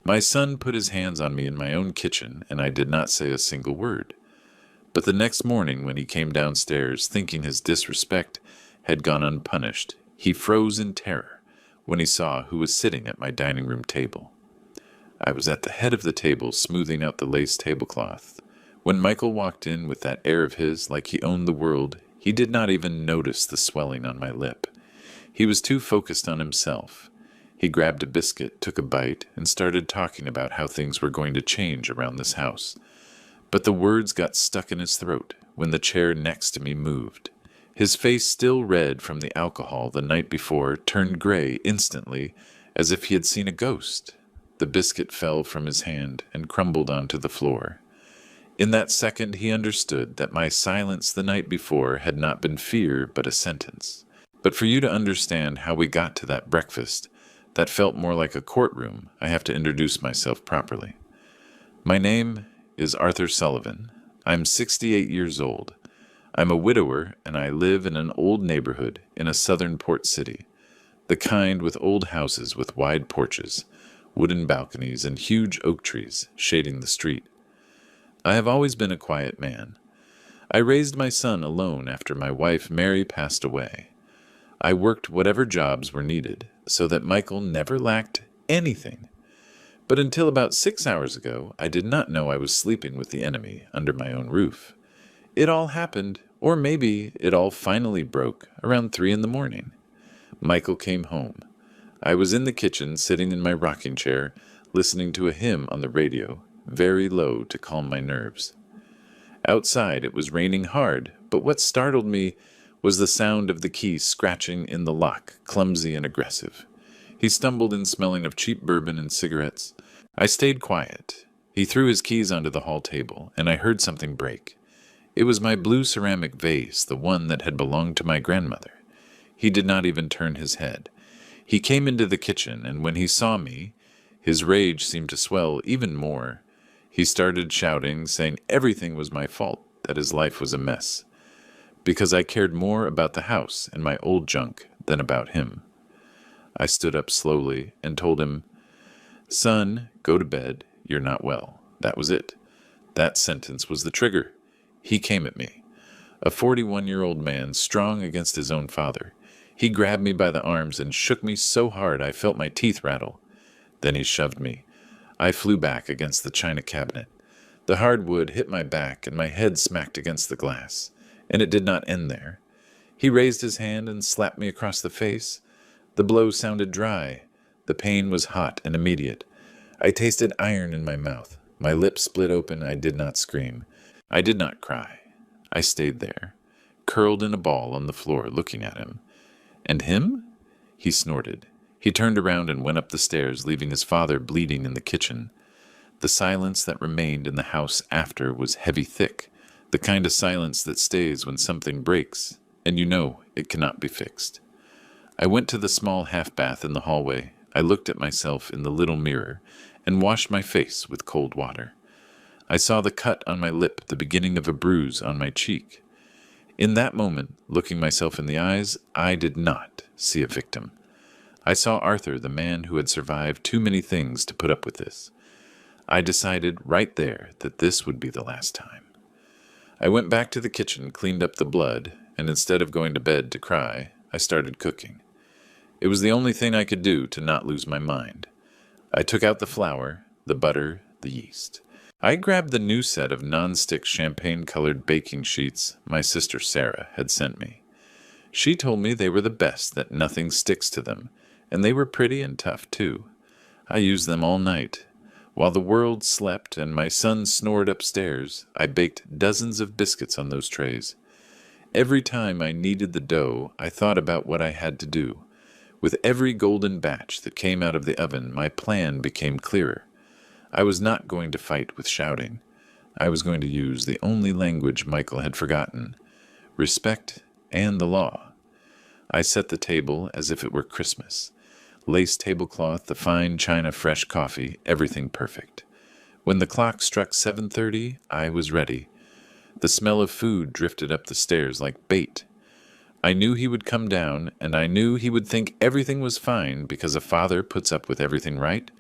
My son put his hands on me in my own kitchen, and I did not say a single word. But the next morning, when he came downstairs, thinking his disrespect had gone unpunished, he froze in terror when he saw who was sitting at my dining room table. I was at the head of the table, smoothing out the lace tablecloth. When Michael walked in with that air of his, like he owned the world, he did not even notice the swelling on my lip. He was too focused on himself. He grabbed a biscuit, took a bite, and started talking about how things were going to change around this house. But the words got stuck in his throat when the chair next to me moved. His face, still red from the alcohol the night before, turned gray instantly, as if he had seen a ghost. The biscuit fell from his hand and crumbled onto the floor. In that second he understood that my silence the night before had not been fear but a sentence. But for you to understand how we got to that breakfast, that felt more like a courtroom, I have to introduce myself properly. My name is Arthur Sullivan. I'm 68 years old. I'm a widower, and I live in an old neighborhood in a southern port city, the kind with old houses with wide porches, wooden balconies, and huge oak trees shading the street. I have always been a quiet man. I raised my son alone after my wife Mary passed away. I worked whatever jobs were needed so that Michael never lacked anything. But until about 6 hours ago, I did not know I was sleeping with the enemy under my own roof. It all happened, or maybe it all finally broke, around 3 in the morning. Michael came home. I was in the kitchen, sitting in my rocking chair, listening to a hymn on the radio, very low to calm my nerves. Outside it was raining hard, but what startled me was the sound of the key scratching in the lock, clumsy and aggressive. He stumbled in, smelling of cheap bourbon and cigarettes. I stayed quiet. He threw his keys onto the hall table, and I heard something break. It was my blue ceramic vase, the one that had belonged to my grandmother. He did not even turn his head. He came into the kitchen, and when he saw me, his rage seemed to swell even more. He started shouting, saying everything was my fault, that his life was a mess, because I cared more about the house and my old junk than about him. I stood up slowly and told him, "Son, go to bed. You're not well." That was it. That sentence was the trigger. He came at me. A 41-year-old man, strong against his own father. He grabbed me by the arms and shook me so hard I felt my teeth rattle. Then he shoved me. I flew back against the china cabinet. The hard wood hit my back and my head smacked against the glass. And it did not end there. He raised his hand and slapped me across the face. The blow sounded dry. The pain was hot and immediate. I tasted iron in my mouth. My lips split open. I did not scream. I did not cry. I stayed there, curled in a ball on the floor, looking at him. And him? He snorted. He turned around and went up the stairs, leaving his father bleeding in the kitchen. The silence that remained in the house after was heavy thick, the kind of silence that stays when something breaks, and you know it cannot be fixed. I went to the small half-bath in the hallway. I looked at myself in the little mirror and washed my face with cold water. I saw the cut on my lip, the beginning of a bruise on my cheek. In that moment, looking myself in the eyes, I did not see a victim. I saw Arthur, the man who had survived too many things to put up with this. I decided right there that this would be the last time. I went back to the kitchen, cleaned up the blood, and instead of going to bed to cry, I started cooking. It was the only thing I could do to not lose my mind. I took out the flour, the butter, the yeast. I grabbed the new set of non-stick champagne-colored baking sheets my sister Sarah had sent me. She told me they were the best, that nothing sticks to them, and they were pretty and tough, too. I used them all night. While the world slept and my son snored upstairs, I baked dozens of biscuits on those trays. Every time I kneaded the dough, I thought about what I had to do. With every golden batch that came out of the oven, my plan became clearer. I was not going to fight with shouting. I was going to use the only language Michael had forgotten: respect and the law. I set the table as if it were Christmas. Lace tablecloth, the fine china fresh coffee, everything perfect. When the clock struck 7:30, I was ready. The smell of food drifted up the stairs like bait. I knew he would come down, and I knew he would think everything was fine because a father puts up with everything, right?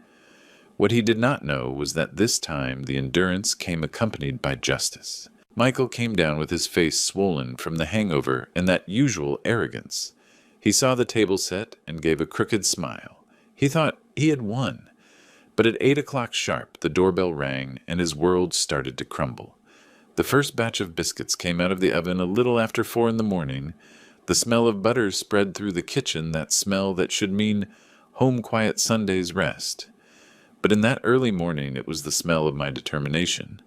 What he did not know was that this time the endurance came accompanied by justice. Michael came down with his face swollen from the hangover and that usual arrogance. He saw the table set and gave a crooked smile. He thought he had won. But at 8 o'clock sharp, the doorbell rang and his world started to crumble. The first batch of biscuits came out of the oven a little after 4 in the morning. The smell of butter spread through the kitchen, that smell that should mean home quiet Sunday's rest. But in that early morning it was the smell of my determination.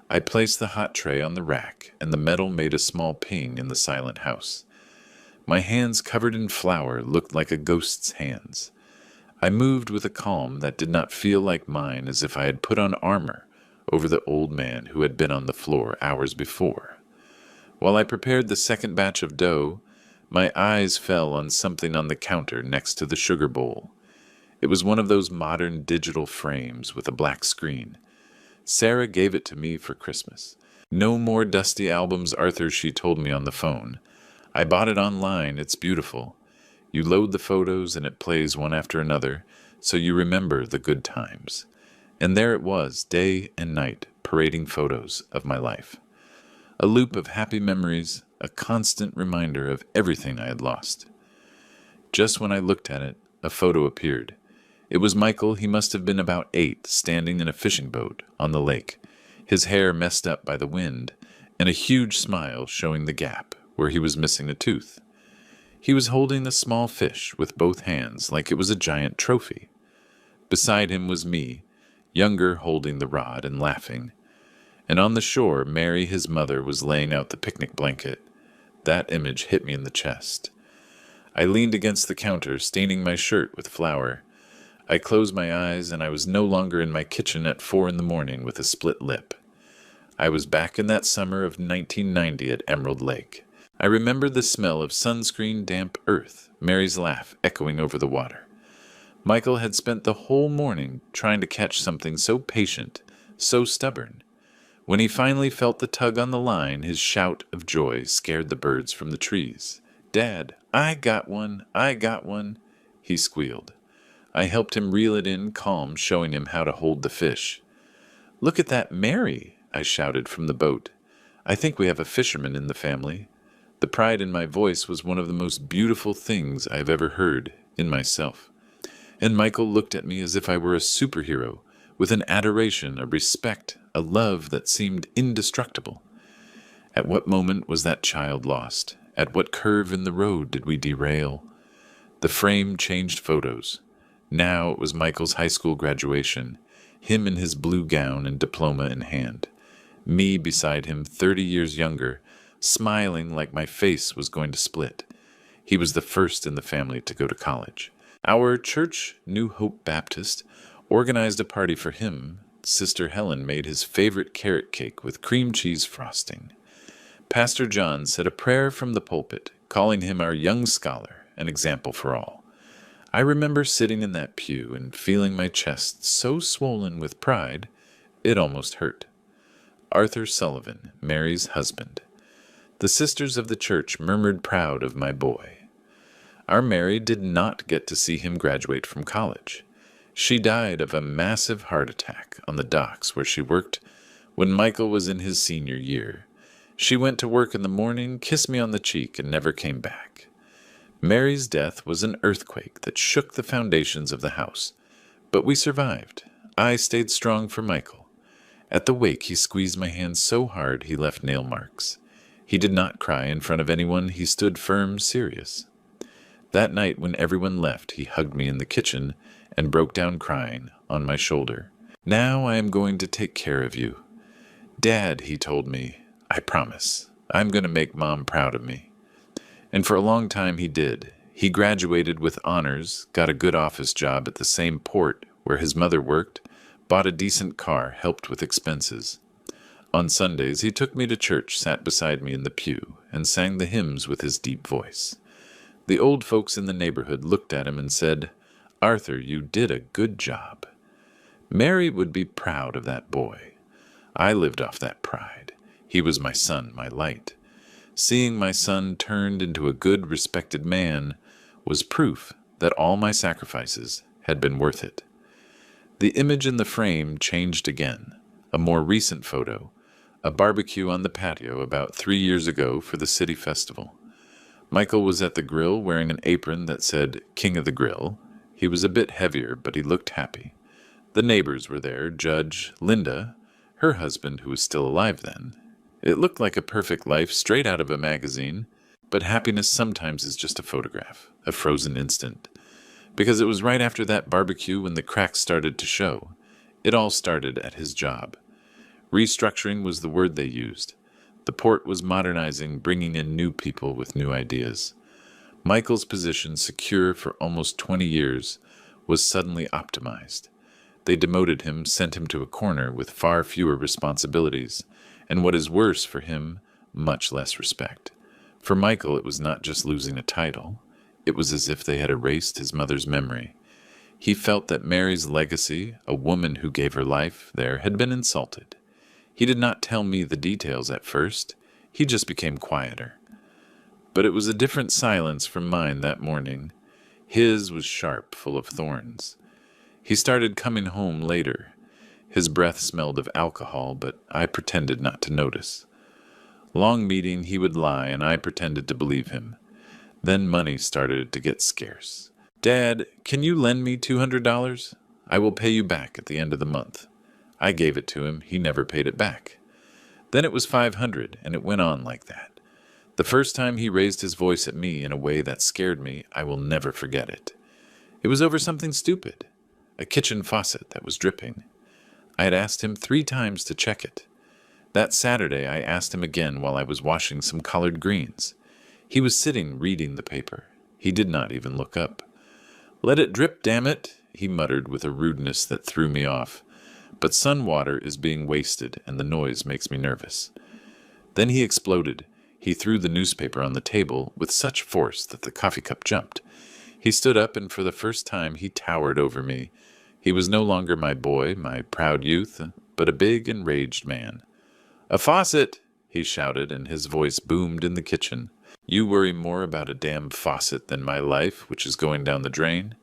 I placed the hot tray on the rack, and the metal made a small ping in the silent house. My hands covered in flour looked like a ghost's hands. I moved with a calm that did not feel like mine, as if I had put on armor over the old man who had been on the floor hours before. While I prepared the second batch of dough, my eyes fell on something on the counter next to the sugar bowl. It was one of those modern digital frames with a black screen. Sarah gave it to me for Christmas. No more dusty albums, Arthur, she told me on the phone. I bought it online. It's beautiful. You load the photos and it plays one after another, so you remember the good times. And there it was, day and night, parading photos of my life. A loop of happy memories, a constant reminder of everything I had lost. Just when I looked at it, a photo appeared. It was Michael. He must have been about 8, standing in a fishing boat on the lake, his hair messed up by the wind, and a huge smile showing the gap where he was missing a tooth. He was holding a small fish with both hands like it was a giant trophy. Beside him was me, younger, holding the rod and laughing. And on the shore, Mary, his mother, was laying out the picnic blanket. That image hit me in the chest. I leaned against the counter, staining my shirt with flour. I closed my eyes, and I was no longer in my kitchen at 4 in the morning with a split lip. I was back in that summer of 1990 at Emerald Lake. I remembered the smell of sunscreen, damp earth, Mary's laugh echoing over the water. Michael had spent the whole morning trying to catch something so patient, so stubborn. When he finally felt the tug on the line, his shout of joy scared the birds from the trees. "Dad, I got one, I got one," he squealed. I helped him reel it in, calm, showing him how to hold the fish. "Look at that Mary," I shouted from the boat. "I think we have a fisherman in the family." The pride in my voice was one of the most beautiful things I have ever heard in myself. And Michael looked at me as if I were a superhero, with an adoration, a respect, a love that seemed indestructible. At what moment was that child lost? At what curve in the road did we derail? The frame changed photos. Now it was Michael's high school graduation, him in his blue gown and diploma in hand. Me beside him, 30 years younger, smiling like my face was going to split. He was the first in the family to go to college. Our church, New Hope Baptist, organized a party for him. Sister Helen made his favorite carrot cake with cream cheese frosting. Pastor John said a prayer from the pulpit, calling him our young scholar, an example for all. I remember sitting in that pew and feeling my chest so swollen with pride, it almost hurt. Arthur Sullivan, Mary's husband. The sisters of the church murmured proud of my boy. Our Mary did not get to see him graduate from college. She died of a massive heart attack on the docks where she worked when Michael was in his senior year. She went to work in the morning, kissed me on the cheek, and never came back. Mary's death was an earthquake that shook the foundations of the house, but we survived. I stayed strong for Michael. At the wake, he squeezed my hand so hard he left nail marks. He did not cry in front of anyone. He stood firm, serious. That night, when everyone left, he hugged me in the kitchen and broke down crying on my shoulder. "Now I am going to take care of you. Dad," he told me, "I promise. I'm going to make Mom proud of me." And for a long time he did. He graduated with honors, got a good office job at the same port where his mother worked, bought a decent car, helped with expenses. On Sundays he took me to church, sat beside me in the pew, and sang the hymns with his deep voice. The old folks in the neighborhood looked at him and said, "Arthur, you did a good job." Mary would be proud of that boy. I lived off that pride. He was my son, my light. Seeing my son turned into a good, respected man was proof that all my sacrifices had been worth it. The image in the frame changed again. A more recent photo, a barbecue on the patio about 3 years ago for the city festival. Michael was at the grill wearing an apron that said King of the Grill. He was a bit heavier, but he looked happy. The neighbors were there, Judge, Linda, her husband who was still alive then. It looked like a perfect life straight out of a magazine, but happiness sometimes is just a photograph, a frozen instant. Because it was right after that barbecue when the cracks started to show. It all started at his job. Restructuring was the word they used. The port was modernizing, bringing in new people with new ideas. Michael's position, secure for almost 20 years, was suddenly optimized. They demoted him, sent him to a corner with far fewer responsibilities, and what is worse for him, much less respect. For Michael, it was not just losing a title. It was as if they had erased his mother's memory. He felt that Mary's legacy, a woman who gave her life there, had been insulted. He did not tell me the details at first. He just became quieter. But it was a different silence from mine that morning. His was sharp, full of thorns. He started coming home later. His breath smelled of alcohol, but I pretended not to notice. Long meeting, he would lie, and I pretended to believe him. Then money started to get scarce. "Dad, can you lend me $200? I will pay you back at the end of the month." I gave it to him. He never paid it back. Then it was 500, and it went on like that. The first time he raised his voice at me in a way that scared me, I will never forget it. It was over something stupid, a kitchen faucet that was dripping. I had asked him 3 times to check it. That Saturday, I asked him again while I was washing some collard greens. He was sitting reading the paper. He did not even look up. "Let it drip, damn it," he muttered with a rudeness that threw me off. But sun water is being wasted, and the noise makes me nervous. Then he exploded. He threw the newspaper on the table with such force that the coffee cup jumped. He stood up, and for the first time he towered over me. He was no longer my boy, my proud youth, but a big, enraged man. "A faucet!" he shouted, and his voice boomed in the kitchen. "You worry more about a damn faucet than my life, which is going down the drain.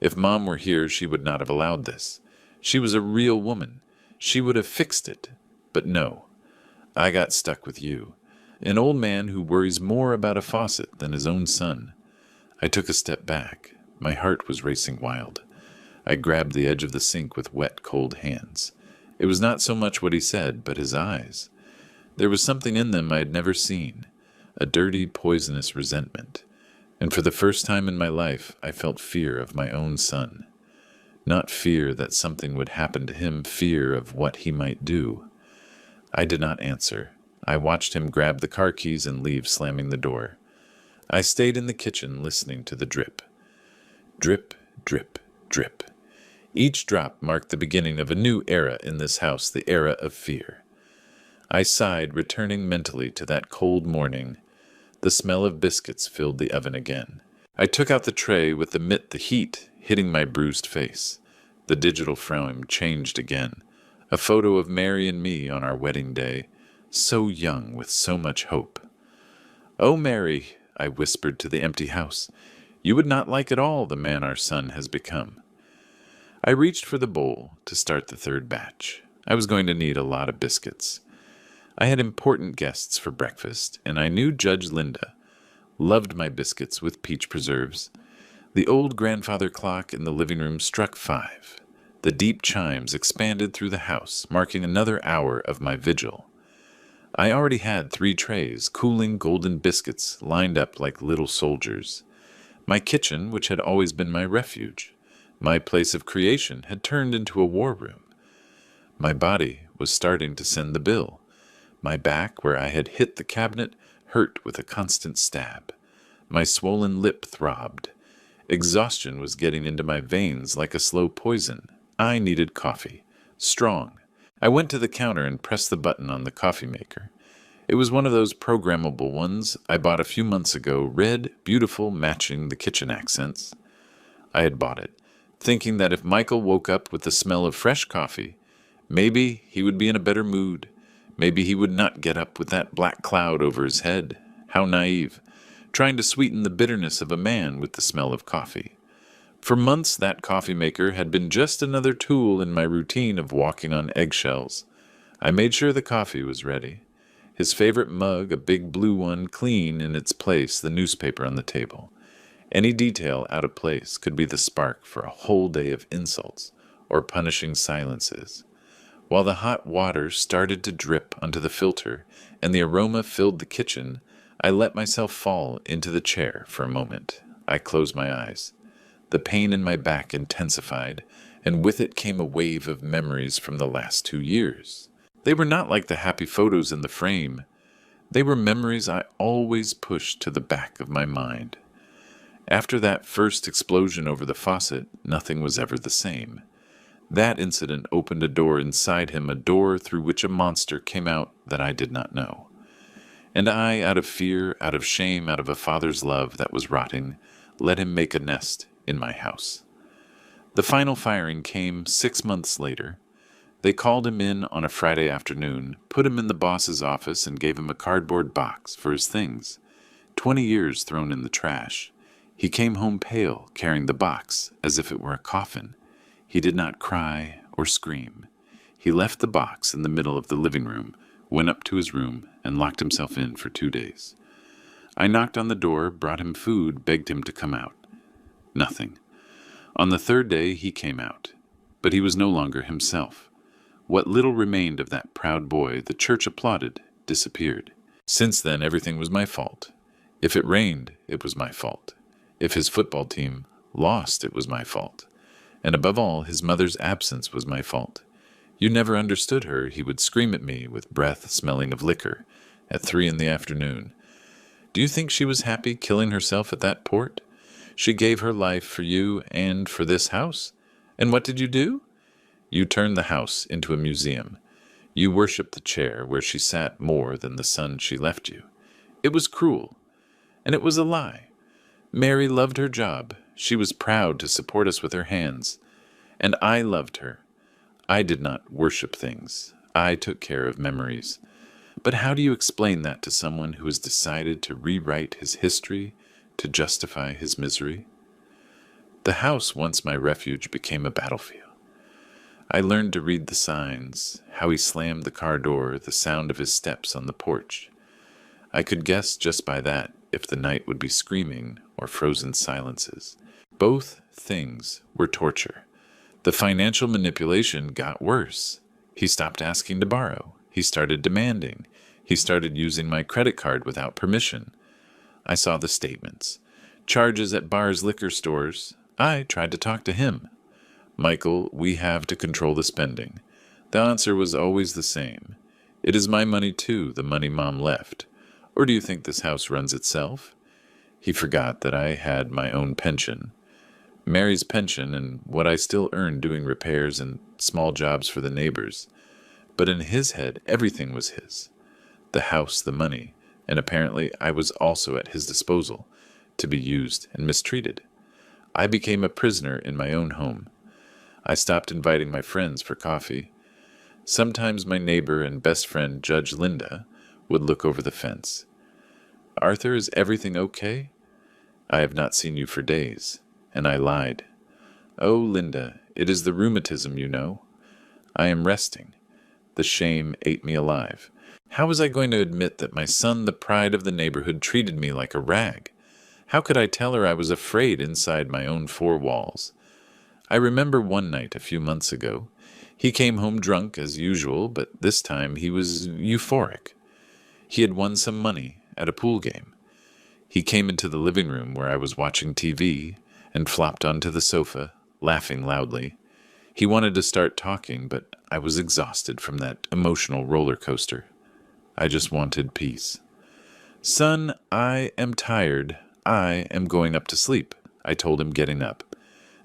If Mom were here, she would not have allowed this. She was a real woman. She would have fixed it. But no, I got stuck with you, an old man who worries more about a faucet than his own son." I took a step back. My heart was racing wild. I grabbed the edge of the sink with wet, cold hands. It was not so much what he said, but his eyes. There was something in them I had never seen, a dirty, poisonous resentment. And for the first time in my life, I felt fear of my own son. Not fear that something would happen to him, fear of what he might do. I did not answer. I watched him grab the car keys and leave, slamming the door. I stayed in the kitchen listening to the drip. Drip, drip, drip. Each drop marked the beginning of a new era in this house, the era of fear. I sighed, returning mentally to that cold morning. The smell of biscuits filled the oven again. I took out the tray with the heat hitting my bruised face. The digital frame changed again. A photo of Mary and me on our wedding day, so young with so much hope. "Oh, Mary," I whispered to the empty house, "you would not like at all the man our son has become." I reached for the bowl to start the 3rd batch. I was going to need a lot of biscuits. I had important guests for breakfast, and I knew Judge Linda loved my biscuits with peach preserves. The old grandfather clock in the living room struck 5. The deep chimes expanded through the house, marking another hour of my vigil. I already had 3 trays, cooling golden biscuits lined up like little soldiers. My kitchen, which had always been my refuge, my place of creation, had turned into a war room. My body was starting to send the bill. My back, where I had hit the cabinet, hurt with a constant stab. My swollen lip throbbed. Exhaustion was getting into my veins like a slow poison. I needed coffee. Strong. I went to the counter and pressed the button on the coffee maker. It was one of those programmable ones I bought a few months ago, red, beautiful, matching the kitchen accents. I had bought it, thinking that if Michael woke up with the smell of fresh coffee, maybe he would be in a better mood. Maybe he would not get up with that black cloud over his head. How naive, trying to sweeten the bitterness of a man with the smell of coffee. For months, that coffee maker had been just another tool in my routine of walking on eggshells. I made sure the coffee was ready. His favorite mug, a big blue one, clean in its place, the newspaper on the table. Any detail out of place could be the spark for a whole day of insults or punishing silences. While the hot water started to drip onto the filter and the aroma filled the kitchen, I let myself fall into the chair for a moment. I closed my eyes. The pain in my back intensified, and with it came a wave of memories from the last 2 years. They were not like the happy photos in the frame. They were memories I always pushed to the back of my mind. After that first explosion over the faucet, nothing was ever the same. That incident opened a door inside him, a door through which a monster came out that I did not know. And I, out of fear, out of shame, out of a father's love that was rotting, let him make a nest in my house. The final firing came 6 months later. They called him in on a Friday afternoon, put him in the boss's office, and gave him a cardboard box for his things. 20 years thrown in the trash. He came home pale, carrying the box, as if it were a coffin. He did not cry or scream. He left the box in the middle of the living room, went up to his room, and locked himself in for 2 days. I knocked on the door, brought him food, begged him to come out. Nothing. On the 3rd day he came out, but he was no longer himself. What little remained of that proud boy the church applauded disappeared. Since then everything was my fault. If it rained, it was my fault. If his football team lost, it was my fault. And above all, his mother's absence was my fault. You never understood her, he would scream at me with breath smelling of liquor at 3 p.m. Do you think she was happy killing herself at that port? She gave her life for you and for this house. And what did you do? You turned the house into a museum. You worshipped the chair where she sat more than the son she left you. It was cruel, and it was a lie. Mary loved her job. She was proud to support us with her hands. And I loved her. I did not worship things. I took care of memories. But how do you explain that to someone who has decided to rewrite his history to justify his misery? The house, once my refuge, became a battlefield. I learned to read the signs, how he slammed the car door, the sound of his steps on the porch. I could guess just by that if the night would be screaming or frozen silences. Both things were torture. The financial manipulation got worse. He stopped asking to borrow. He started demanding. He started using my credit card without permission. I saw the statements. Charges at bars, liquor stores. I tried to talk to him. Michael, we have to control the spending. The answer was always the same. It is my money too, the money Mom left. Or do you think this house runs itself? He forgot that I had my own pension. Mary's pension and what I still earned doing repairs and small jobs for the neighbors. But in his head, everything was his. The house, the money, and apparently I was also at his disposal, to be used and mistreated. I became a prisoner in my own home. I stopped inviting my friends for coffee. Sometimes my neighbor and best friend, Judge Linda, would look over the fence. Arthur, is everything okay? I have not seen you for days. And I lied. Oh, Linda, it is the rheumatism, you know. I am resting. The shame ate me alive. How was I going to admit that my son, the pride of the neighborhood, treated me like a rag? How could I tell her I was afraid inside my own 4 walls? I remember one night a few months ago. He came home drunk as usual, but this time he was euphoric. He had won some money at a pool game. He came into the living room where I was watching TV and flopped onto the sofa, laughing loudly. He wanted to start talking, but I was exhausted from that emotional roller coaster. I just wanted peace. Son, I am tired. I am going up to sleep, I told him, getting up.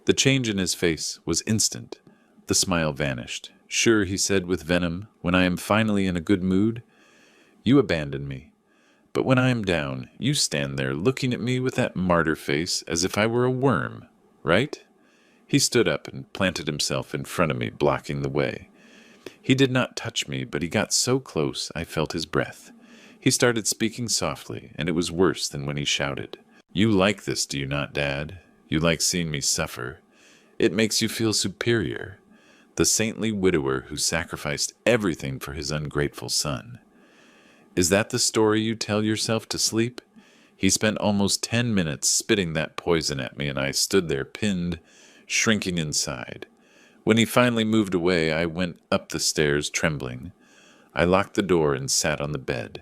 The change in his face was instant. The smile vanished. Sure, he said with venom, when I am finally in a good mood, you abandon me. But when I am down, you stand there looking at me with that martyr face as if I were a worm, right? He stood up and planted himself in front of me, blocking the way. He did not touch me, but he got so close I felt his breath. He started speaking softly, and it was worse than when he shouted. You like this, do you not, Dad? You like seeing me suffer. It makes you feel superior. The saintly widower who sacrificed everything for his ungrateful son. Is that the story you tell yourself to sleep? He spent almost 10 minutes spitting that poison at me, and I stood there pinned, shrinking inside. When he finally moved away, I went up the stairs trembling. I locked the door and sat on the bed.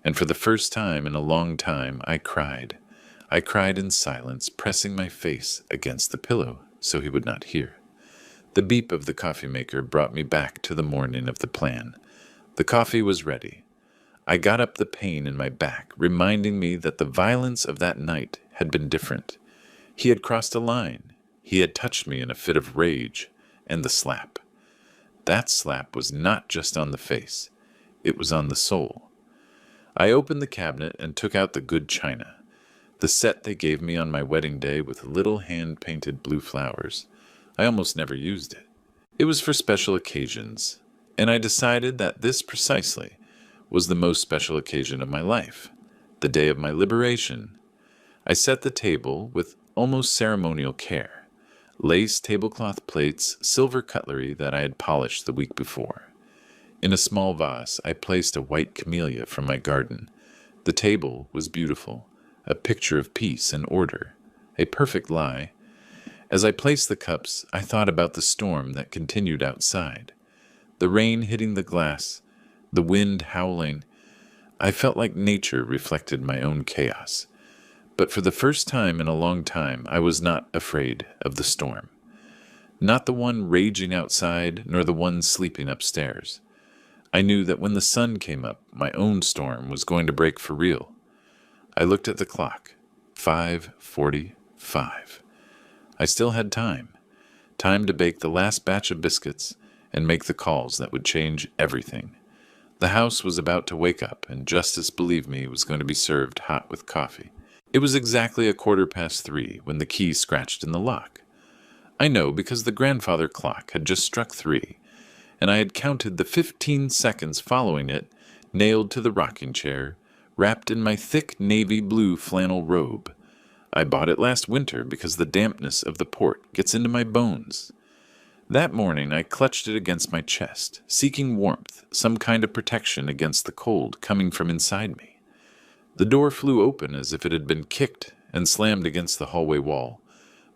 And for the first time in a long time, I cried. I cried in silence, pressing my face against the pillow so he would not hear. The beep of the coffee maker brought me back to the morning of the plan. The coffee was ready. I got up the pain in my back, reminding me that the violence of that night had been different. He had crossed a line. He had touched me in a fit of rage. And the slap. That slap was not just on the face. It was on the soul. I opened the cabinet and took out the good china. The set they gave me on my wedding day with little hand-painted blue flowers. I almost never used it. It was for special occasions, and I decided that this precisely was the most special occasion of my life, the day of my liberation. I set the table with almost ceremonial care. Lace tablecloth plates, silver cutlery that I had polished the week before. In a small vase, I placed a white camellia from my garden. The table was beautiful, a picture of peace and order, a perfect lie. As I placed the cups, I thought about the storm that continued outside. The rain hitting the glass, the wind howling. I felt like nature reflected my own chaos. But for the first time in a long time, I was not afraid of the storm. Not the one raging outside, nor the one sleeping upstairs. I knew that when the sun came up, my own storm was going to break for real. I looked at the clock. 5:45. I still had time. Time to bake the last batch of biscuits and make the calls that would change everything. The house was about to wake up, and Justice, believe me, was going to be served hot with coffee. It was exactly 3:15 when the key scratched in the lock. I know because the grandfather clock had just struck 3, and I had counted the 15 seconds following it, nailed to the rocking chair, wrapped in my thick navy blue flannel robe. I bought it last winter because the dampness of the port gets into my bones. That morning I clutched it against my chest, seeking warmth, some kind of protection against the cold coming from inside me. The door flew open as if it had been kicked and slammed against the hallway wall.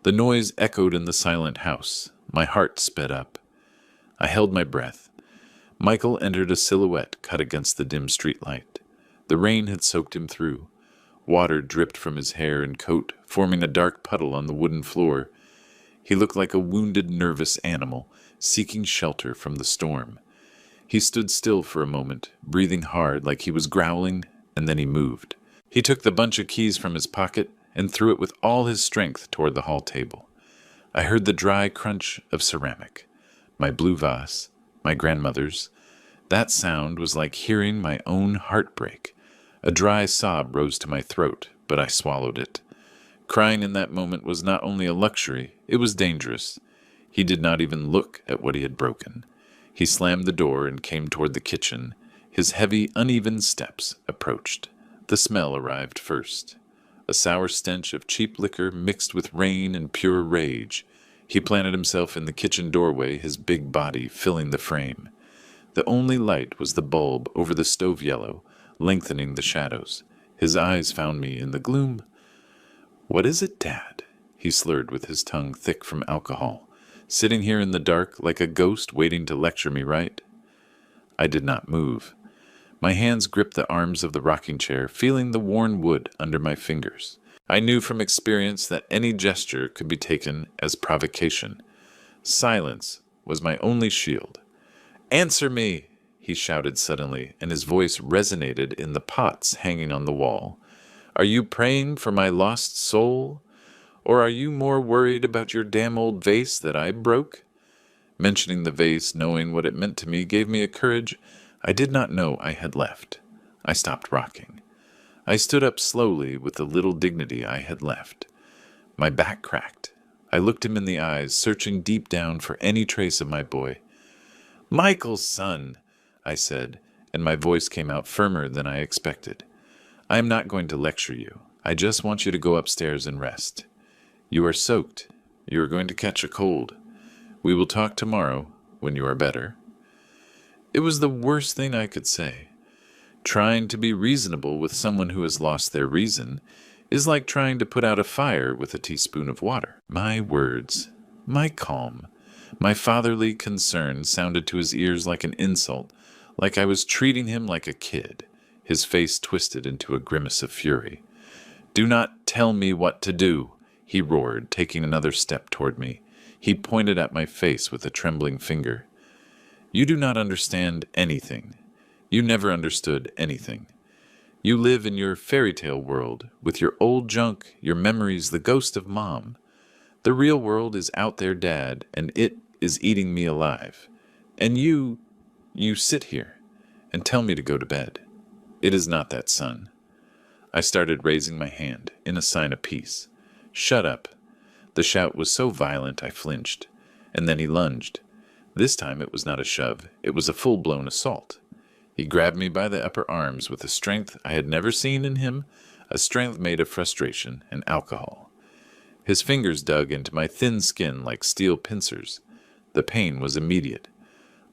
The noise echoed in the silent house. My heart sped up. I held my breath. Michael entered a silhouette cut against the dim streetlight. The rain had soaked him through. Water dripped from his hair and coat, forming a dark puddle on the wooden floor. He looked like a wounded, nervous animal, seeking shelter from the storm. He stood still for a moment, breathing hard like he was growling, and then he moved. He took the bunch of keys from his pocket and threw it with all his strength toward the hall table. I heard the dry crunch of ceramic. My blue vase, my grandmother's. That sound was like hearing my own heartbreak. A dry sob rose to my throat, but I swallowed it. Crying in that moment was not only a luxury, it was dangerous. He did not even look at what he had broken. He slammed the door and came toward the kitchen. His heavy, uneven steps approached. The smell arrived first. A sour stench of cheap liquor mixed with rain and pure rage. He planted himself in the kitchen doorway, his big body filling the frame. The only light was the bulb over the stove yellow, lengthening the shadows. His eyes found me in the gloom. "What is it, Dad?" He slurred with his tongue thick from alcohol. "Sitting here in the dark like a ghost waiting to lecture me, right?" I did not move. My hands gripped the arms of the rocking chair, feeling the worn wood under my fingers. I knew from experience that any gesture could be taken as provocation. Silence was my only shield. "Answer me!" he shouted suddenly, and his voice resonated in the pots hanging on the wall. "Are you praying for my lost soul? Or are you more worried about your damn old vase that I broke?" Mentioning the vase, knowing what it meant to me, gave me a courage I did not know I had left. I stopped rocking. I stood up slowly with the little dignity I had left. My back cracked. I looked him in the eyes, searching deep down for any trace of my boy. "Michael's son," I said, and my voice came out firmer than I expected. "I am not going to lecture you. I just want you to go upstairs and rest." You are soaked. You are going to catch a cold. We will talk tomorrow when you are better. It was the worst thing I could say. Trying to be reasonable with someone who has lost their reason is like trying to put out a fire with a teaspoon of water. My words, my calm, my fatherly concern sounded to his ears like an insult, like I was treating him like a kid. His face twisted into a grimace of fury. "Do not tell me what to do," he roared, taking another step toward me. He pointed at my face with a trembling finger. "You do not understand anything. You never understood anything. You live in your fairy tale world, with your old junk, your memories, the ghost of Mom. The real world is out there, Dad, and it is eating me alive. And you sit here and tell me to go to bed. It is not that, son." I started raising my hand in a sign of peace. "Shut up." The shout was so violent I flinched, and then he lunged. This time it was not a shove, it was a full-blown assault. He grabbed me by the upper arms with a strength I had never seen in him, a strength made of frustration and alcohol. His fingers dug into my thin skin like steel pincers. The pain was immediate.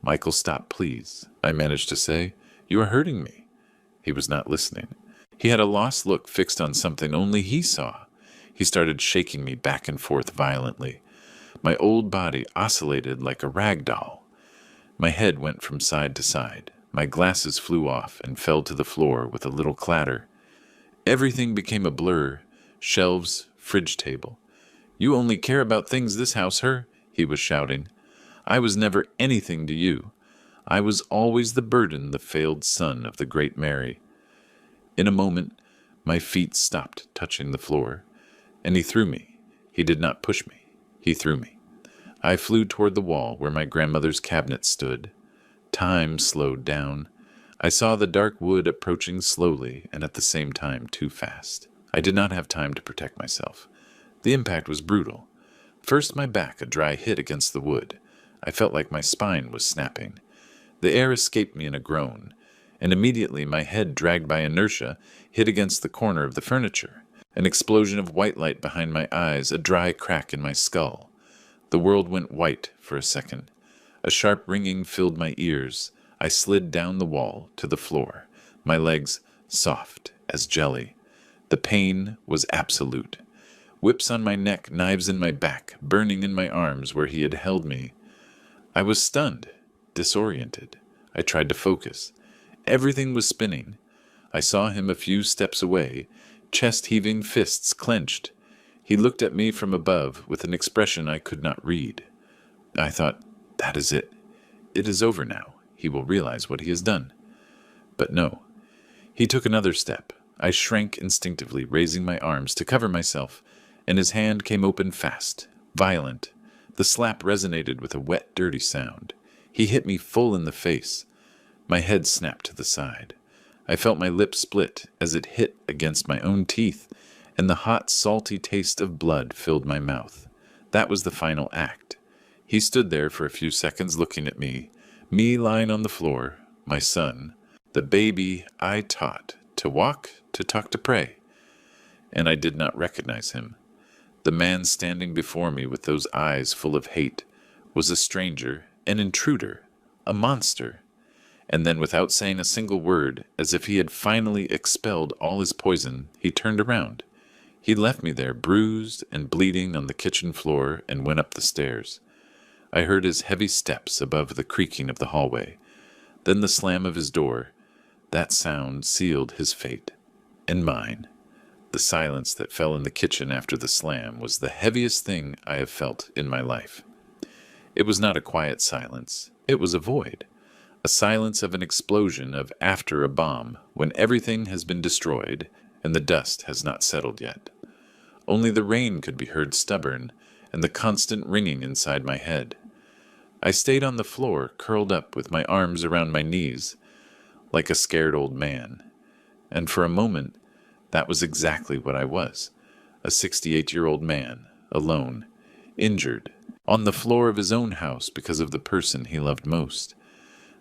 "Michael, stop, please," I managed to say. "You are hurting me." He was not listening. He had a lost look fixed on something only he saw. He started shaking me back and forth violently. My old body oscillated like a rag doll. My head went from side to side. My glasses flew off and fell to the floor with a little clatter. Everything became a blur. Shelves, fridge table. "You only care about things this house, he was shouting. "I was never anything to you. I was always the burden, the failed son of the great Mary." In a moment, my feet stopped touching the floor, and he threw me. He did not push me. He threw me. I flew toward the wall where my grandmother's cabinet stood. Time slowed down. I saw the dark wood approaching slowly and at the same time too fast. I did not have time to protect myself. The impact was brutal. First my back, a dry hit against the wood. I felt like my spine was snapping. The air escaped me in a groan, and immediately my head, dragged by inertia, hit against the corner of the furniture. An explosion of white light behind my eyes, a dry crack in my skull. The world went white for a second. A sharp ringing filled my ears. I slid down the wall to the floor, my legs soft as jelly. The pain was absolute. Whips on my neck, knives in my back, burning in my arms where he had held me. I was stunned, disoriented. I tried to focus. Everything was spinning. I saw him a few steps away, chest-heaving, fists clenched. He looked at me from above with an expression I could not read. I thought, that is it. It is over now. He will realize what he has done. But no. He took another step. I shrank instinctively, raising my arms to cover myself, and his hand came open fast, violent. The slap resonated with a wet, dirty sound. He hit me full in the face. My head snapped to the side. I felt my lips split as it hit against my own teeth, and the hot, salty taste of blood filled my mouth. That was the final act. He stood there for a few seconds looking at me lying on the floor, my son, the baby I taught to walk, to talk, to pray. And I did not recognize him. The man standing before me with those eyes full of hate was a stranger, an intruder, a monster. And then, without saying a single word, as if he had finally expelled all his poison, he turned around. He left me there, bruised and bleeding on the kitchen floor, and went up the stairs. I heard his heavy steps above the creaking of the hallway, then the slam of his door. That sound sealed his fate, and mine. The silence that fell in the kitchen after the slam was the heaviest thing I have felt in my life. It was not a quiet silence. It was a void. A silence of an explosion of after a bomb, when everything has been destroyed and the dust has not settled yet. Only the rain could be heard stubborn, and the constant ringing inside my head. I stayed on the floor, curled up with my arms around my knees, like a scared old man. And for a moment, that was exactly what I was. A 68-year-old man, alone, injured, on the floor of his own house because of the person he loved most.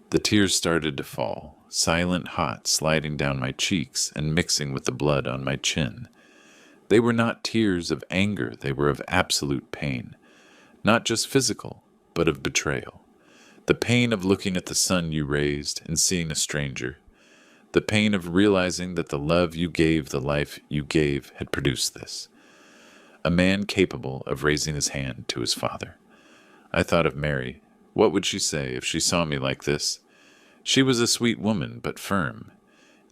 The tears started to fall, silent hot, sliding down my cheeks and mixing with the blood on my chin. They were not tears of anger, they were of absolute pain. Not just physical, but of betrayal. The pain of looking at the son you raised and seeing a stranger. The pain of realizing that the love you gave, the life you gave, had produced this. A man capable of raising his hand to his father. I thought of Mary. What would she say if she saw me like this? She was a sweet woman, but firm.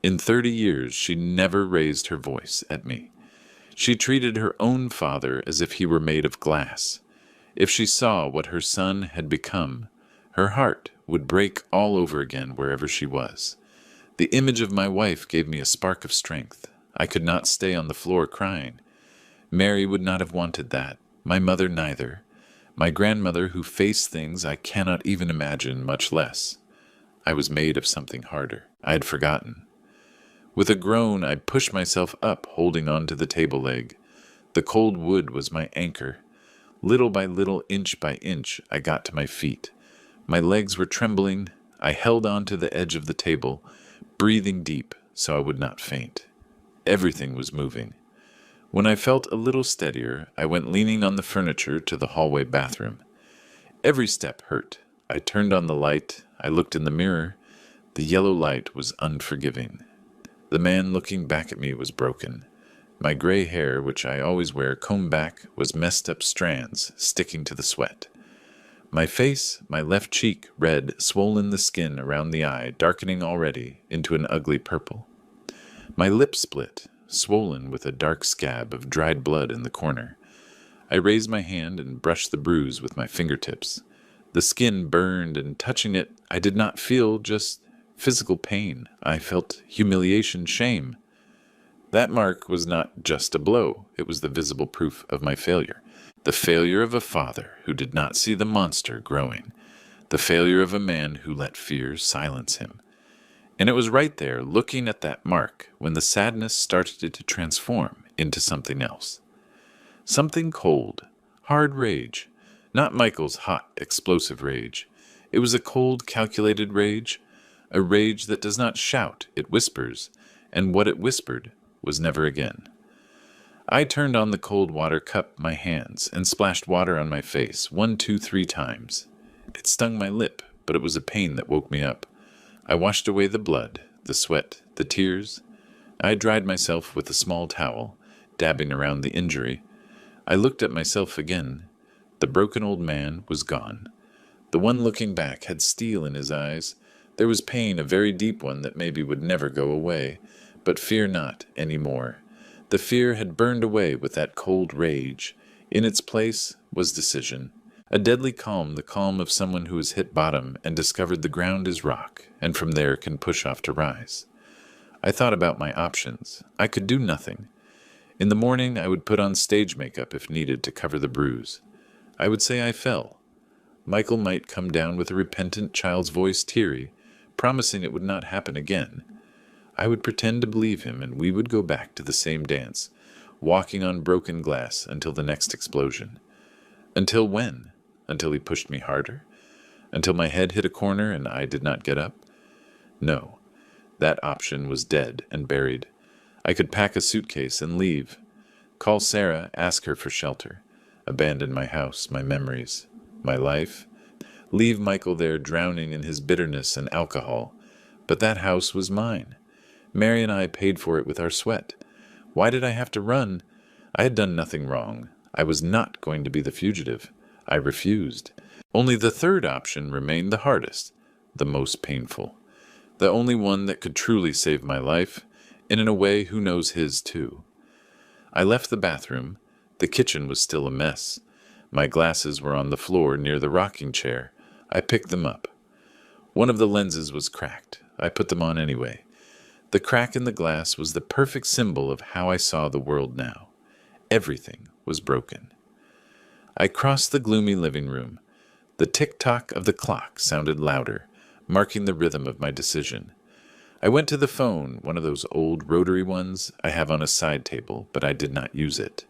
In 30 years, she never raised her voice at me. She treated her own father as if he were made of glass. If she saw what her son had become, her heart would break all over again wherever she was. The image of my wife gave me a spark of strength. I could not stay on the floor crying. Mary would not have wanted that. My mother neither. My grandmother, who faced things I cannot even imagine, much less. I was made of something harder. I had forgotten. With a groan, I pushed myself up, holding on to the table leg. The cold wood was my anchor. Little by little, inch by inch, I got to my feet. My legs were trembling. I held on to the edge of the table, breathing deep so I would not faint. Everything was moving. When I felt a little steadier, I went leaning on the furniture to the hallway bathroom. Every step hurt. I turned on the light. I looked in the mirror. The yellow light was unforgiving. The man looking back at me was broken. My gray hair, which I always wear combed back, was messed up strands sticking to the sweat. My face, my left cheek, red, swollen, the skin around the eye darkening already into an ugly purple. My lip split, swollen with a dark scab of dried blood in the corner. I raised my hand and brushed the bruise with my fingertips. The skin burned, and touching it, I did not feel just physical pain. I felt humiliation, shame. That mark was not just a blow. It was the visible proof of my failure. The failure of a father who did not see the monster growing. The failure of a man who let fear silence him. And it was right there, looking at that mark, when the sadness started to transform into something else. Something cold, hard rage. Not Michael's hot, explosive rage. It was a cold, calculated rage. A rage that does not shout, it whispers, and what it whispered was never again. I turned on the cold water, cupped my hands, and splashed water on my face 1, 2, 3 times. It stung my lip, but it was a pain that woke me up. I washed away the blood, the sweat, the tears. I dried myself with a small towel, dabbing around the injury. I looked at myself again. The broken old man was gone. The one looking back had steel in his eyes. There was pain, a very deep one that maybe would never go away, but fear not any more. The fear had burned away with that cold rage. In its place was decision. A deadly calm, the calm of someone who has hit bottom and discovered the ground is rock, and from there can push off to rise. I thought about my options. I could do nothing. In the morning, I would put on stage makeup if needed to cover the bruise. I would say I fell. Michael might come down with a repentant child's voice, teary, promising it would not happen again. I would pretend to believe him, and we would go back to the same dance, walking on broken glass until the next explosion. Until when? Until he pushed me harder? Until my head hit a corner and I did not get up? No, that option was dead and buried. I could pack a suitcase and leave. Call Sarah, ask her for shelter. Abandon my house, my memories, my life. Leave Michael there drowning in his bitterness and alcohol. But that house was mine. Mary and I paid for it with our sweat. Why did I have to run? I had done nothing wrong. I was not going to be the fugitive. I refused. Only the third option remained the hardest, the most painful. The only one that could truly save my life, and in a way who knows his too. I left the bathroom. The kitchen was still a mess. My glasses were on the floor near the rocking chair. I picked them up. One of the lenses was cracked. I put them on anyway. The crack in the glass was the perfect symbol of how I saw the world now. Everything was broken. I crossed the gloomy living room. The tick-tock of the clock sounded louder, marking the rhythm of my decision. I went to the phone, one of those old rotary ones I have on a side table, but I did not use it.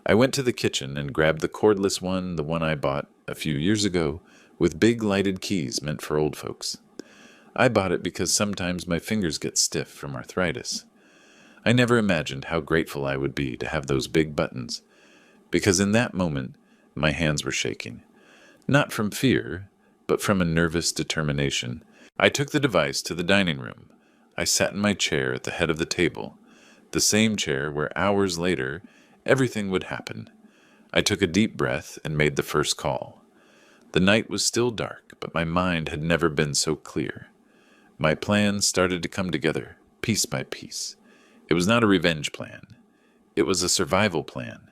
I went to the kitchen and grabbed the cordless one, the one I bought a few years ago, with big lighted keys meant for old folks. I bought it because sometimes my fingers get stiff from arthritis. I never imagined how grateful I would be to have those big buttons, because in that moment my hands were shaking, not from fear, but from a nervous determination. I took the device to the dining room. I sat in my chair at the head of the table, the same chair where hours later everything would happen. I took a deep breath and made the first call. The night was still dark, but my mind had never been so clear. My plan started to come together, piece by piece. It was not a revenge plan. It was a survival plan.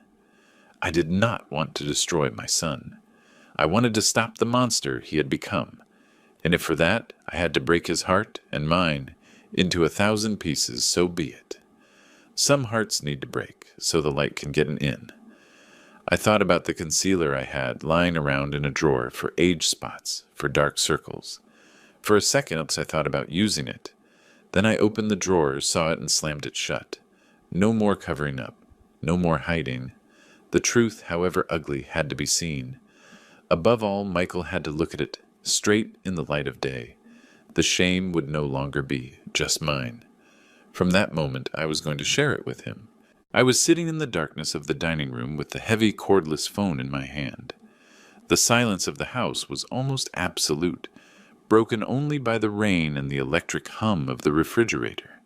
I did not want to destroy my son. I wanted to stop the monster he had become. And if for that I had to break his heart and mine into 1,000 pieces, so be it. Some hearts need to break so the light can get in. I thought about the concealer I had lying around in a drawer for age spots, for dark circles. For a second I thought about using it. Then I opened the drawer, saw it, and slammed it shut. No more covering up. No more hiding. The truth, however ugly, had to be seen. Above all, Michael had to look at it straight in the light of day. The shame would no longer be just mine. From that moment, I was going to share it with him. I was sitting in the darkness of the dining room with the heavy cordless phone in my hand. The silence of the house was almost absolute, broken only by the rain and the electric hum of the refrigerator.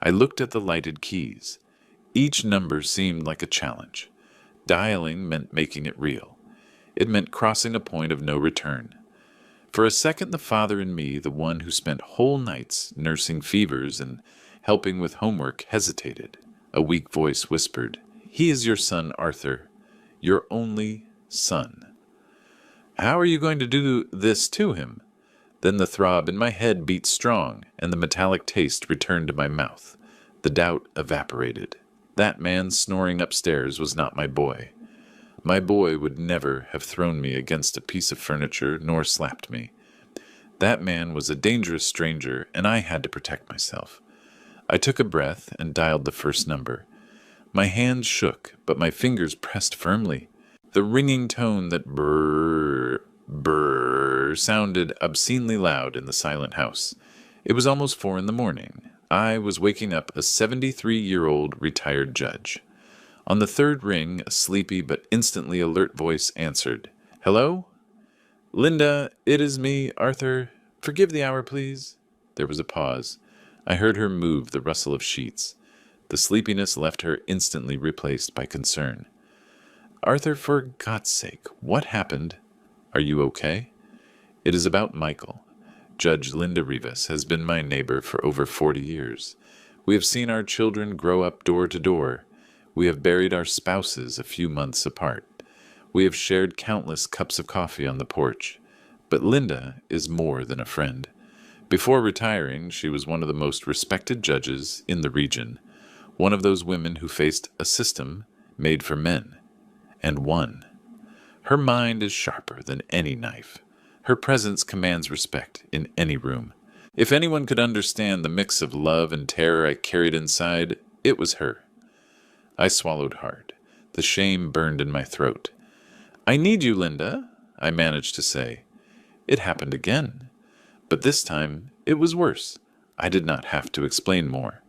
I looked at the lighted keys. Each number seemed like a challenge. Dialing meant making it real. It meant crossing a point of no return. For a second, the father in me, the one who spent whole nights nursing fevers and helping with homework, hesitated. A weak voice whispered, "He is your son, Arthur. Your only son. How are you going to do this to him?" Then the throb in my head beat strong, and the metallic taste returned to my mouth. The doubt evaporated. That man snoring upstairs was not my boy. My boy would never have thrown me against a piece of furniture nor slapped me. That man was a dangerous stranger, and I had to protect myself. I took a breath and dialed the first number. My hands shook, but my fingers pressed firmly. The ringing tone that brrr, brrr sounded obscenely loud in the silent house. It was almost 4 a.m. I was waking up a 73-year-old retired judge. On the third ring, a sleepy but instantly alert voice answered. "Hello? Linda, it is me, Arthur. Forgive the hour, please." There was a pause. I heard her move the rustle of sheets. The sleepiness left her instantly replaced by concern. "Arthur, for God's sake, what happened? Are you okay?" "It is about Michael. Judge Linda Rivas has been my neighbor for over 40 years. We have seen our children grow up door to door. We have buried our spouses a few months apart. We have shared countless cups of coffee on the porch. But Linda is more than a friend. Before retiring, she was one of the most respected judges in the region, one of those women who faced a system made for men, and won. Her mind is sharper than any knife. Her presence commands respect in any room. If anyone could understand the mix of love and terror I carried inside, it was her. I swallowed hard. The shame burned in my throat. "I need you, Linda," I managed to say. It happened again. But this time, it was worse. I did not have to explain more.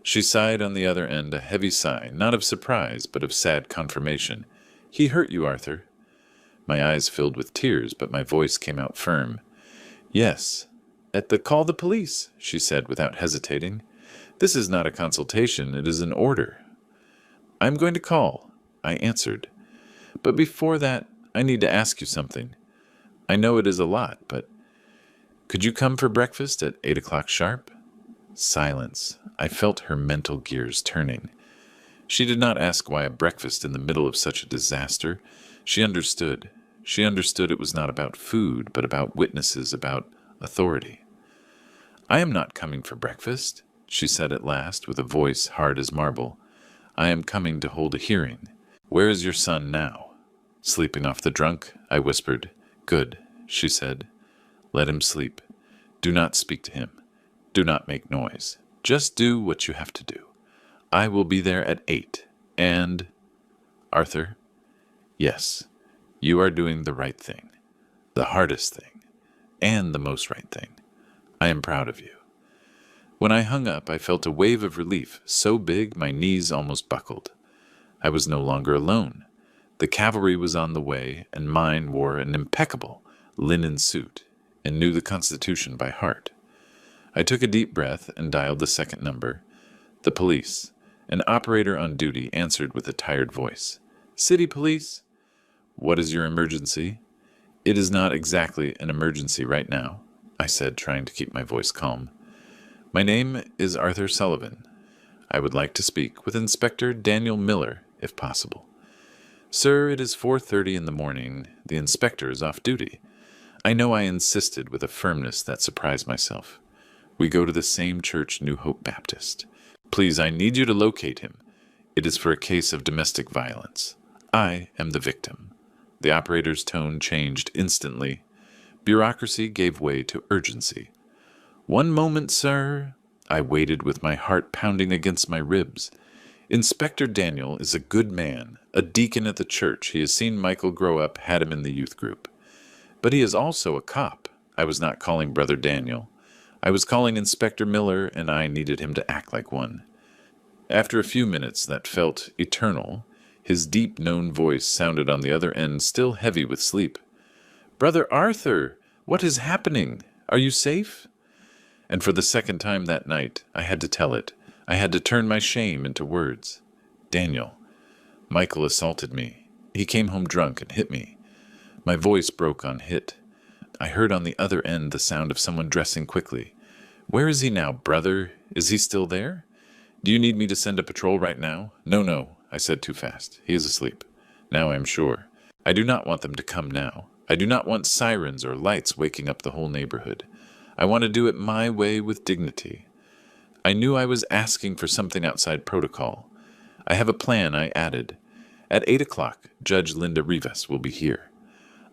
She sighed on the other end, a heavy sigh, not of surprise, but of sad confirmation. "He hurt you, Arthur." My eyes filled with tears, but my voice came out firm. "Yes. Call the police," she said without hesitating. "This is not a consultation, it is an order." "I'm going to call," I answered. "But before that, I need to ask you something. I know it is a lot, but could you come for breakfast at 8 o'clock sharp?" Silence. I felt her mental gears turning. She did not ask why a breakfast in the middle of such a disaster. She understood. She understood it was not about food, but about witnesses, about authority. "I am not coming for breakfast," she said at last, with a voice hard as marble. "I am coming to hold a hearing. Where is your son now?" "Sleeping off the drunk," I whispered. "Good," she said. "Let him sleep. Do not speak to him. Do not make noise. Just do what you have to do. I will be there at 8, and... Arthur, yes, you are doing the right thing, the hardest thing, and the most right thing. I am proud of you." When I hung up, I felt a wave of relief, so big my knees almost buckled. I was no longer alone. The cavalry was on the way, and mine wore an impeccable linen suit and knew the Constitution by heart. I took a deep breath and dialed the second number. The police. An operator on duty answered with a tired voice. "City Police." "What is your emergency?" "It is not exactly an emergency right now," I said, trying to keep my voice calm. "My name is Arthur Sullivan. I would like to speak with Inspector Daniel Miller, if possible." "Sir, it is 4:30 in the morning. The inspector is off duty." I know I insisted with a firmness that surprised myself. "We go to the same church, New Hope Baptist. Please, I need you to locate him. It is for a case of domestic violence. I am the victim." The operator's tone changed instantly. Bureaucracy gave way to urgency. "One moment, sir." I waited with my heart pounding against my ribs. "Inspector Daniel is a good man, a deacon at the church. He has seen Michael grow up, had him in the youth group. But he is also a cop." I was not calling Brother Daniel. I was calling Inspector Miller, and I needed him to act like one. After a few minutes that felt eternal, his deep, known voice sounded on the other end, still heavy with sleep. "Brother Arthur, what is happening? Are you safe?" And for the second time that night, I had to tell it. I had to turn my shame into words. "Daniel, Michael assaulted me. He came home drunk and hit me." My voice broke on hit. I heard on the other end the sound of someone dressing quickly. "Where is he now, brother? Is he still there? Do you need me to send a patrol right now?" No, I said too fast. "He is asleep. Now I am sure. I do not want them to come now. I do not want sirens or lights waking up the whole neighborhood. I want to do it my way with dignity." I knew I was asking for something outside protocol. "I have a plan," I added. "At 8 o'clock, Judge Linda Rivas will be here.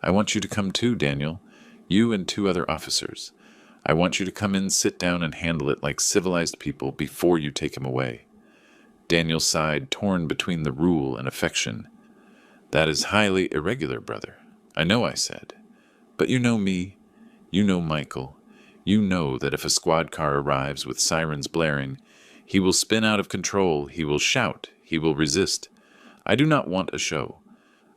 I want you to come too, Daniel. You and 2 other officers. I want you to come in, sit down, and handle it like civilized people before you take him away." Daniel sighed, torn between the rule and affection. "That is highly irregular, brother." "I know," I said. "But you know me. You know Michael. You know that if a squad car arrives with sirens blaring, he will spin out of control, he will shout, he will resist. I do not want a show.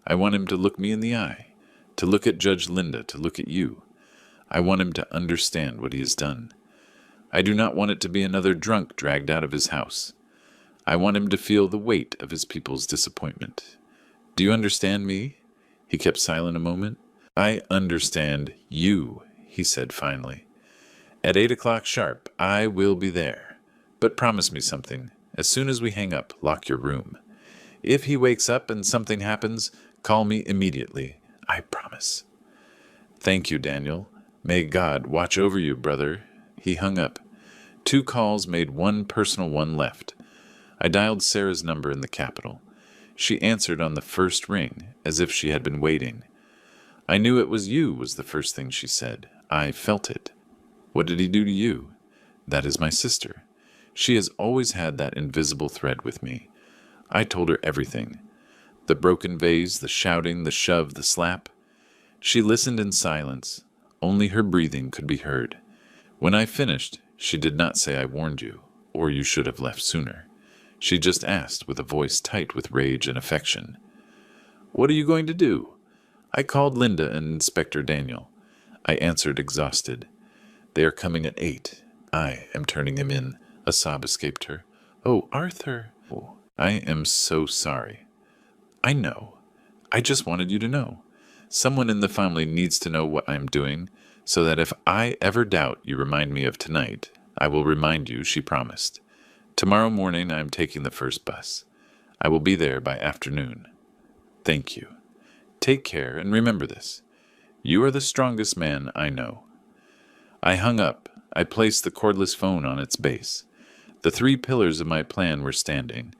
I want him to look me in the eye, to look at Judge Linda, to look at you. I want him to understand what he has done. I do not want it to be another drunk dragged out of his house. I want him to feel the weight of his people's disappointment. Do you understand me?" He kept silent a moment. "I understand you," he said finally. "At 8 o'clock sharp, I will be there. But promise me something. As soon as we hang up, lock your room. If he wakes up and something happens, call me immediately. I promise." "Thank you, Daniel. May God watch over you, brother." He hung up. 2 calls made one personal one left. I dialed Sarah's number in the Capitol. She answered on the first ring, as if she had been waiting. "I knew it was you," was the first thing she said. "I felt it." "What did he do to you?" "That is my sister. She has always had that invisible thread with me." I told her everything. The broken vase, the shouting, the shove, the slap. She listened in silence. Only her breathing could be heard. When I finished, she did not say "I warned you," or "You should have left sooner." She just asked, with a voice tight with rage and affection, "What are you going to do?" "I called Linda and Inspector Daniel." I answered, exhausted. "They are coming at 8. I am turning him in." A sob escaped her. "Oh, Arthur." "Oh, I am so sorry." "I know. I just wanted you to know. Someone in the family needs to know what I am doing, so that if I ever doubt you remind me of tonight, I will remind you," she promised. "Tomorrow morning I am taking the first bus. I will be there by afternoon. Thank you. Take care, and remember this. You are the strongest man I know." I hung up. I placed the cordless phone on its base. The 3 pillars of my plan were standing: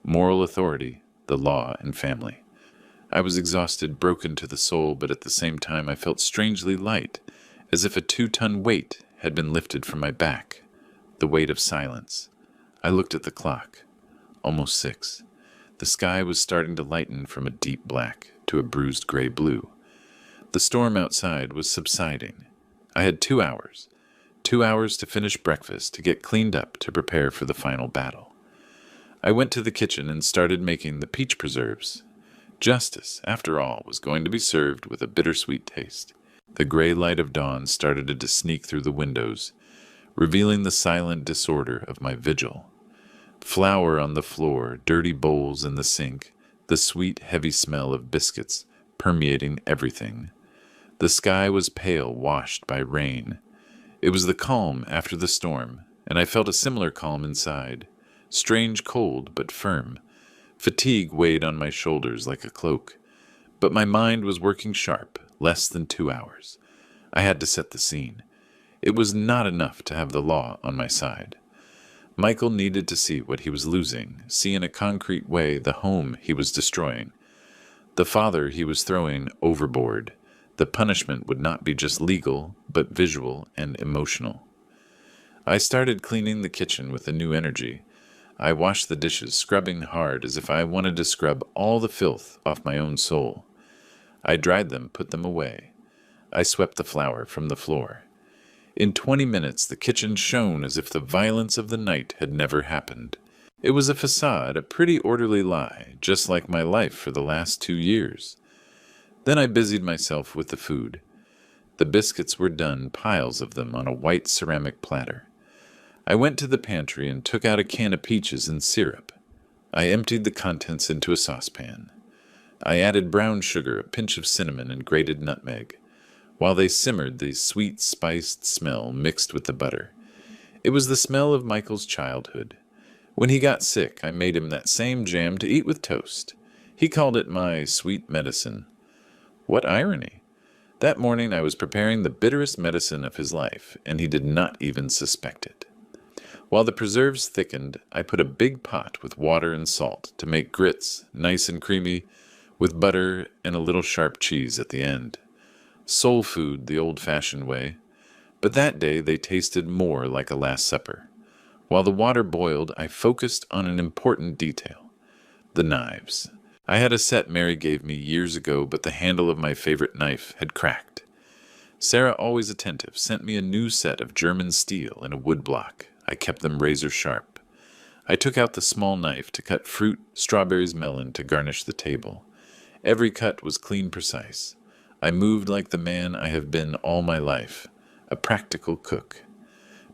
moral authority, the law, and family. I was exhausted, broken to the soul, but at the same time I felt strangely light, as if a 2-ton weight had been lifted from my back, the weight of silence. I looked at the clock. Almost 6. The sky was starting to lighten from a deep black to a bruised gray blue. The storm outside was subsiding. I had 2 hours. 2 hours to finish breakfast, to get cleaned up, to prepare for the final battle. I went to the kitchen and started making the peach preserves. Justice, after all, was going to be served with a bittersweet taste. The gray light of dawn started to sneak through the windows, revealing the silent disorder of my vigil. Flour on the floor, dirty bowls in the sink, the sweet, heavy smell of biscuits permeating everything. The sky was pale, washed by rain. It was the calm after the storm, and I felt a similar calm inside. Strange cold, but firm. Fatigue weighed on my shoulders like a cloak. But my mind was working sharp, less than 2 hours. I had to set the scene. It was not enough to have the law on my side. Michael needed to see what he was losing, see in a concrete way the home he was destroying, the father he was throwing overboard. The punishment would not be just legal, but visual and emotional. I started cleaning the kitchen with a new energy. I washed the dishes, scrubbing hard as if I wanted to scrub all the filth off my own soul. I dried them, put them away. I swept the flour from the floor. In 20 minutes, the kitchen shone as if the violence of the night had never happened. It was a facade, a pretty orderly lie, just like my life for the last 2 years. Then I busied myself with the food. The biscuits were done, piles of them on a white ceramic platter. I went to the pantry and took out a can of peaches and syrup. I emptied the contents into a saucepan. I added brown sugar, a pinch of cinnamon, and grated nutmeg. While they simmered, the sweet, spiced smell mixed with the butter. It was the smell of Michael's childhood. When he got sick, I made him that same jam to eat with toast. He called it my sweet medicine. What irony! That morning I was preparing the bitterest medicine of his life, and he did not even suspect it. While the preserves thickened, I put a big pot with water and salt to make grits, nice and creamy, with butter and a little sharp cheese at the end. Soul food the old-fashioned way, but that day they tasted more like a Last Supper. While the water boiled, I focused on an important detail: the knives. I had a set Mary gave me years ago, but the handle of my favorite knife had cracked. Sarah, always attentive, sent me a new set of German steel in a wood block. I kept them razor sharp. I took out the small knife to cut fruit, strawberries, melon, to garnish the table. Every cut was clean, precise. I moved like the man I have been all my life, a practical cook.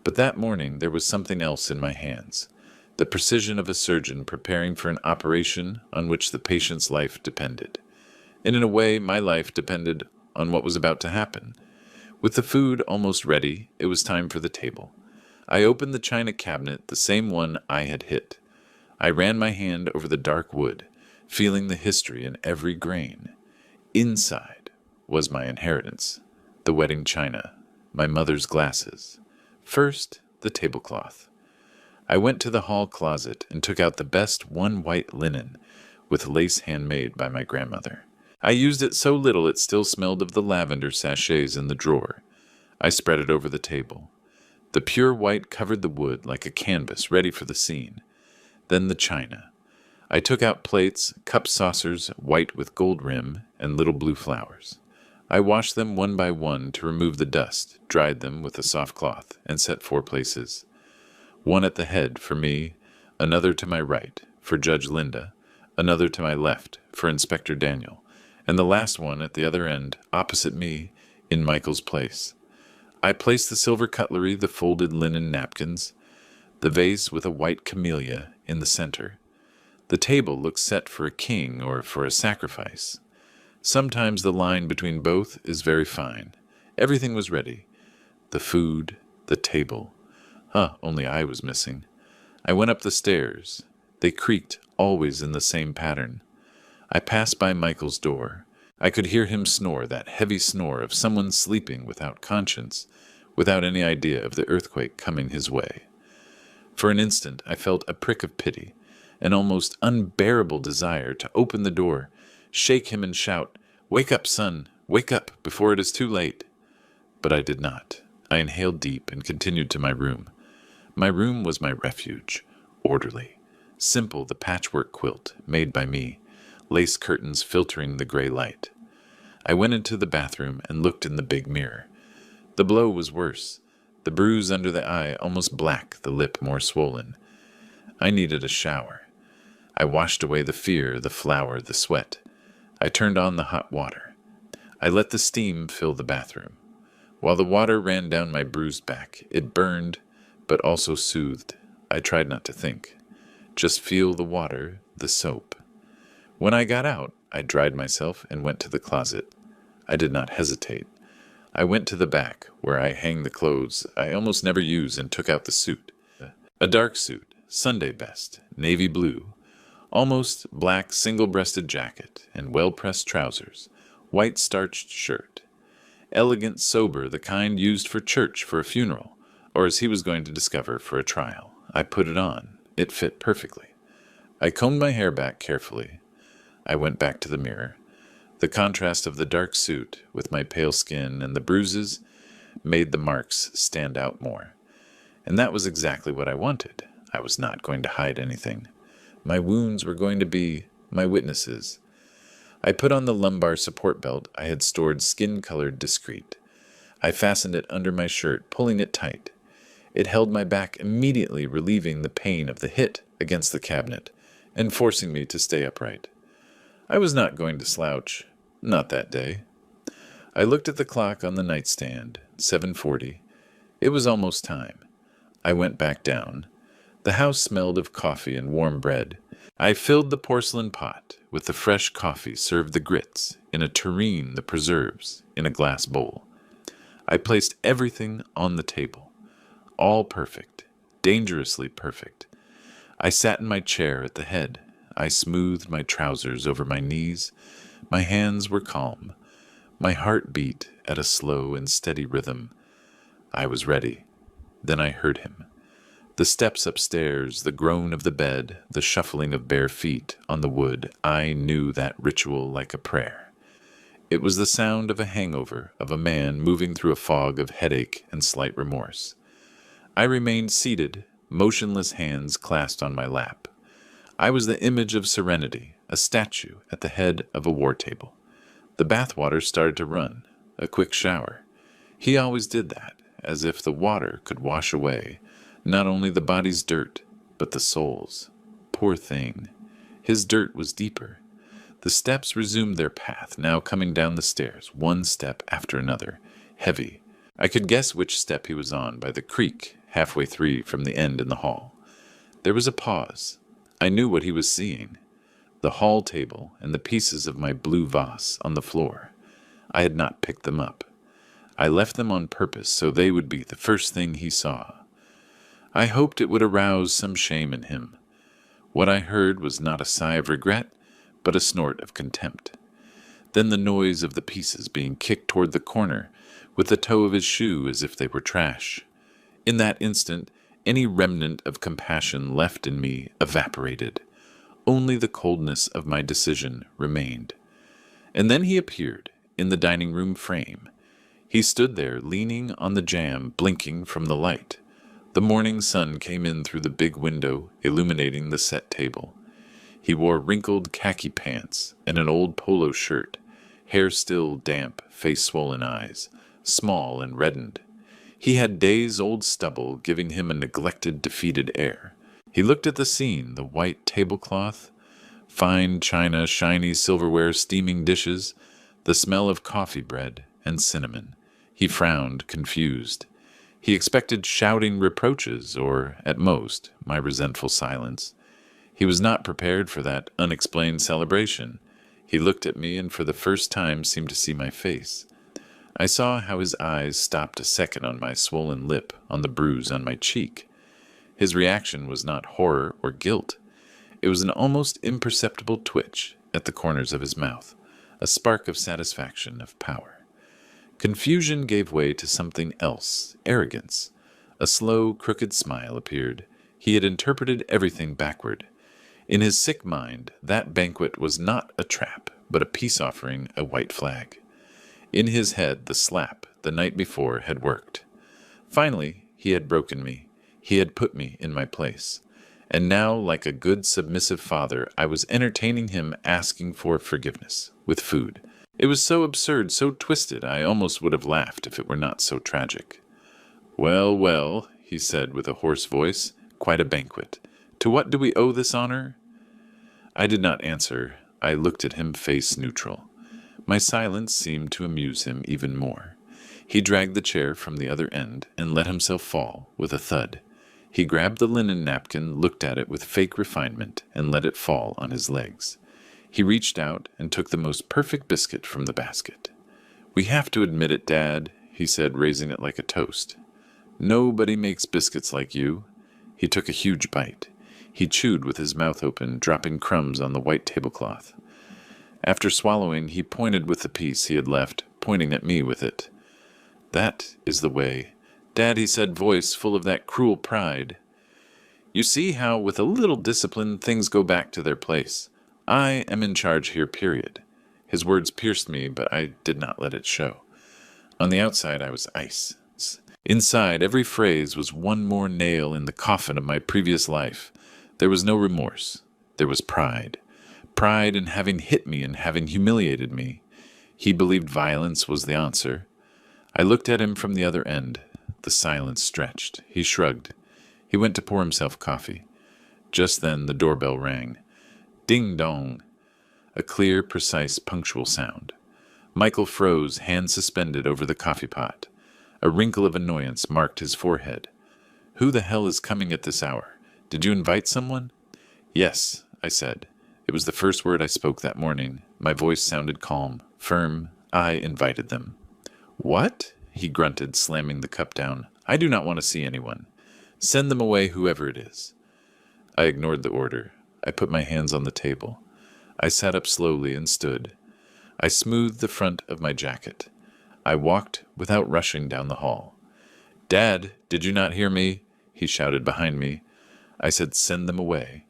But that morning there was something else in my hands, the precision of a surgeon preparing for an operation on which the patient's life depended. And in a way, my life depended on what was about to happen. With the food almost ready, it was time for the table. I opened the china cabinet, the same one I had hit. I ran my hand over the dark wood, feeling the history in every grain. Inside was my inheritance, the wedding china, my mother's glasses. First, the tablecloth. I went to the hall closet and took out the best one white linen, with lace handmade by my grandmother. I used it so little it still smelled of the lavender sachets in the drawer. I spread it over the table. The pure white covered the wood like a canvas ready for the scene. Then the china. I took out plates, cup saucers, white with gold rim, and little blue flowers. I washed them one by one to remove the dust, dried them with a soft cloth, and set 4 places. One at the head for me, another to my right for Judge Linda, another to my left for Inspector Daniel, and the last one at the other end, opposite me, in Michael's place. I placed the silver cutlery, the folded linen napkins, the vase with a white camellia in the center. The table looked set for a king or for a sacrifice. Sometimes the line between both is very fine. Everything was ready. The food, the table. Only I was missing. I went up the stairs. They creaked, always in the same pattern. I passed by Michael's door. I could hear him snore, that heavy snore of someone sleeping without conscience, without any idea of the earthquake coming his way. For an instant I felt a prick of pity, an almost unbearable desire to open the door, shake him and shout, "Wake up, son! Wake up before it is too late!" But I did not. I inhaled deep and continued to my room. My room was my refuge, orderly, simple, the patchwork quilt made by me, lace curtains filtering the gray light. I went into the bathroom and looked in the big mirror. The blow was worse. The bruise under the eye almost black, the lip more swollen. I needed a shower. I washed away the fear, the flour, the sweat. I turned on the hot water. I let the steam fill the bathroom. While the water ran down my bruised back, it burned, but also soothed. I tried not to think. Just feel the water, the soap. When I got out, I dried myself and went to the closet. I did not hesitate. I went to the back, where I hang the clothes I almost never use, and took out the suit. A dark suit, Sunday best, navy blue, almost black single-breasted jacket, and well-pressed trousers, white starched shirt. Elegant, sober, the kind used for church for a funeral, or as he was going to discover, for a trial. I put it on. It fit perfectly. I combed my hair back carefully. I went back to the mirror. The contrast of the dark suit with my pale skin and the bruises made the marks stand out more. And that was exactly what I wanted. I was not going to hide anything. My wounds were going to be my witnesses. I put on the lumbar support belt I had stored skin-colored discreet. I fastened it under my shirt, pulling it tight. It held my back immediately, relieving the pain of the hit against the cabinet and forcing me to stay upright. I was not going to slouch. Not that day. I looked at the clock on the nightstand, 7:40. It was almost time. I went back down. The house smelled of coffee and warm bread. I filled the porcelain pot with the fresh coffee, served the grits, in a tureen the preserves, in a glass bowl. I placed everything on the table. All perfect, dangerously perfect. I sat in my chair at the head. I smoothed my trousers over my knees. My hands were calm. My heart beat at a slow and steady rhythm. I was ready. Then I heard him. The steps upstairs, the groan of the bed, the shuffling of bare feet on the wood. I knew that ritual like a prayer. It was the sound of a hangover, of a man moving through a fog of headache and slight remorse. I remained seated, motionless hands clasped on my lap. I was the image of serenity, a statue at the head of a war table. The bathwater started to run, a quick shower. He always did that, as if the water could wash away not only the body's dirt, but the soul's. Poor thing. His dirt was deeper. The steps resumed their path, now coming down the stairs, one step after another, heavy. I could guess which step he was on by the creak halfway through from the end in the hall. There was a pause. I knew what he was seeing. The hall table and the pieces of my blue vase on the floor. I had not picked them up. I left them on purpose so they would be the first thing he saw. I hoped it would arouse some shame in him. What I heard was not a sigh of regret, but a snort of contempt. Then the noise of the pieces being kicked toward the corner with the toe of his shoe as if they were trash. In that instant, any remnant of compassion left in me evaporated. Only the coldness of my decision remained. And then he appeared in the dining room frame. He stood there, leaning on the jamb, blinking from the light. The morning sun came in through the big window, illuminating the set table. He wore wrinkled khaki pants and an old polo shirt, hair still damp, face swollen eyes, small and reddened. He had days-old stubble, giving him a neglected, defeated air. He looked at the scene, the white tablecloth, fine china, shiny silverware, steaming dishes, the smell of coffee bread and cinnamon. He frowned, confused. He expected shouting reproaches, or, at most, my resentful silence. He was not prepared for that unexplained celebration. He looked at me and for the first time seemed to see my face. I saw how his eyes stopped a second on my swollen lip, on the bruise on my cheek. His reaction was not horror or guilt. It was an almost imperceptible twitch at the corners of his mouth, a spark of satisfaction, of power. Confusion gave way to something else, arrogance. A slow, crooked smile appeared. He had interpreted everything backward. In his sick mind, that banquet was not a trap, but a peace offering, a white flag. In his head, the slap, the night before, had worked. Finally, he had broken me. He had put me in my place. And now, like a good submissive father, I was entertaining him, asking for forgiveness, with food. It was so absurd, so twisted, I almost would have laughed if it were not so tragic. "Well, well," he said with a hoarse voice, "quite a banquet. To what do we owe this honor?" I did not answer. I looked at him face neutral. My silence seemed to amuse him even more. He dragged the chair from the other end and let himself fall with a thud. He grabbed the linen napkin, looked at it with fake refinement, and let it fall on his legs. He reached out and took the most perfect biscuit from the basket. "We have to admit it, Dad," he said, raising it like a toast. "Nobody makes biscuits like you." He took a huge bite. He chewed with his mouth open, dropping crumbs on the white tablecloth. After swallowing, he pointed with the piece he had left, pointing at me with it. "That is the way." "Dad," he said, voice full of that cruel pride. "You see how, with a little discipline, things go back to their place. I am in charge here, period." His words pierced me, but I did not let it show. On the outside, I was ice. Inside, every phrase was one more nail in the coffin of my previous life. There was no remorse. There was pride. Pride in having hit me and having humiliated me. He believed violence was the answer. I looked at him from the other end. The silence stretched. He shrugged. He went to pour himself coffee. Just then the doorbell rang. Ding dong. A clear, precise, punctual sound. Michael froze, hand suspended over the coffee pot. A wrinkle of annoyance marked his forehead. "Who the hell is coming at this hour? Did you invite someone?" "Yes," I said. It was the first word I spoke that morning. My voice sounded calm, firm. "I invited them." "What?" he grunted, slamming the cup down. "I do not want to see anyone. Send them away, whoever it is." I ignored the order. I put my hands on the table. I sat up slowly and stood. I smoothed the front of my jacket. I walked without rushing down the hall. "Dad, did you not hear me?" he shouted behind me. I said, "Send them away."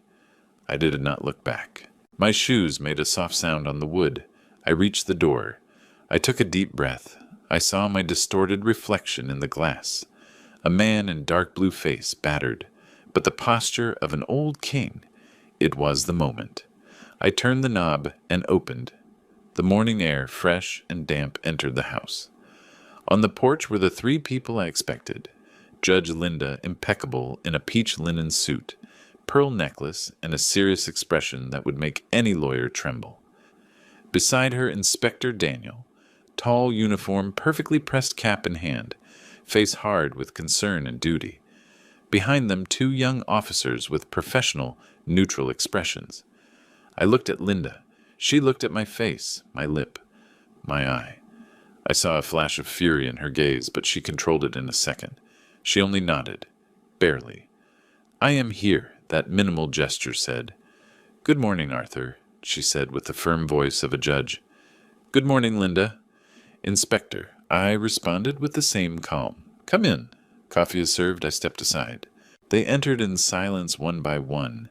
I did not look back. My shoes made a soft sound on the wood. I reached the door. I took a deep breath. I saw my distorted reflection in the glass. A man in dark blue face, battered, but the posture of an old king. It was the moment. I turned the knob and opened. The morning air, fresh and damp, entered the house. On the porch were the three people I expected. Judge Linda, impeccable, in a peach linen suit, pearl necklace, and a serious expression that would make any lawyer tremble. Beside her, Inspector Daniel, tall uniform, perfectly pressed cap in hand, face hard with concern and duty. Behind them, two young officers with professional, neutral expressions. I looked at Linda. She looked at my face, my lip, my eye. I saw a flash of fury in her gaze, but she controlled it in a second. She only nodded, barely. "I am here," that minimal gesture said. "Good morning, Arthur," she said with the firm voice of a judge. "Good morning, Linda." "Inspector," I responded with the same calm. "Come in." "Coffee is served." I stepped aside. They entered in silence one by one.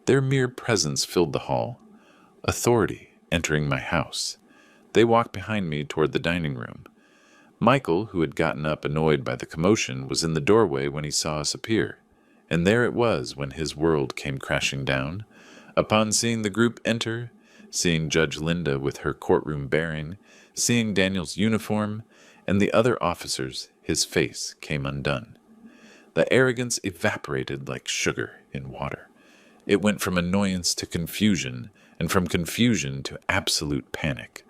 Their mere presence filled the hall. Authority entering my house. They walked behind me toward the dining room. Michael, who had gotten up annoyed by the commotion, was in the doorway when he saw us appear. And there it was when his world came crashing down. Upon seeing the group enter, seeing Judge Linda with her courtroom bearing, seeing Daniel's uniform, and the other officers, his face came undone. The arrogance evaporated like sugar in water. It went from annoyance to confusion, and from confusion to absolute panic.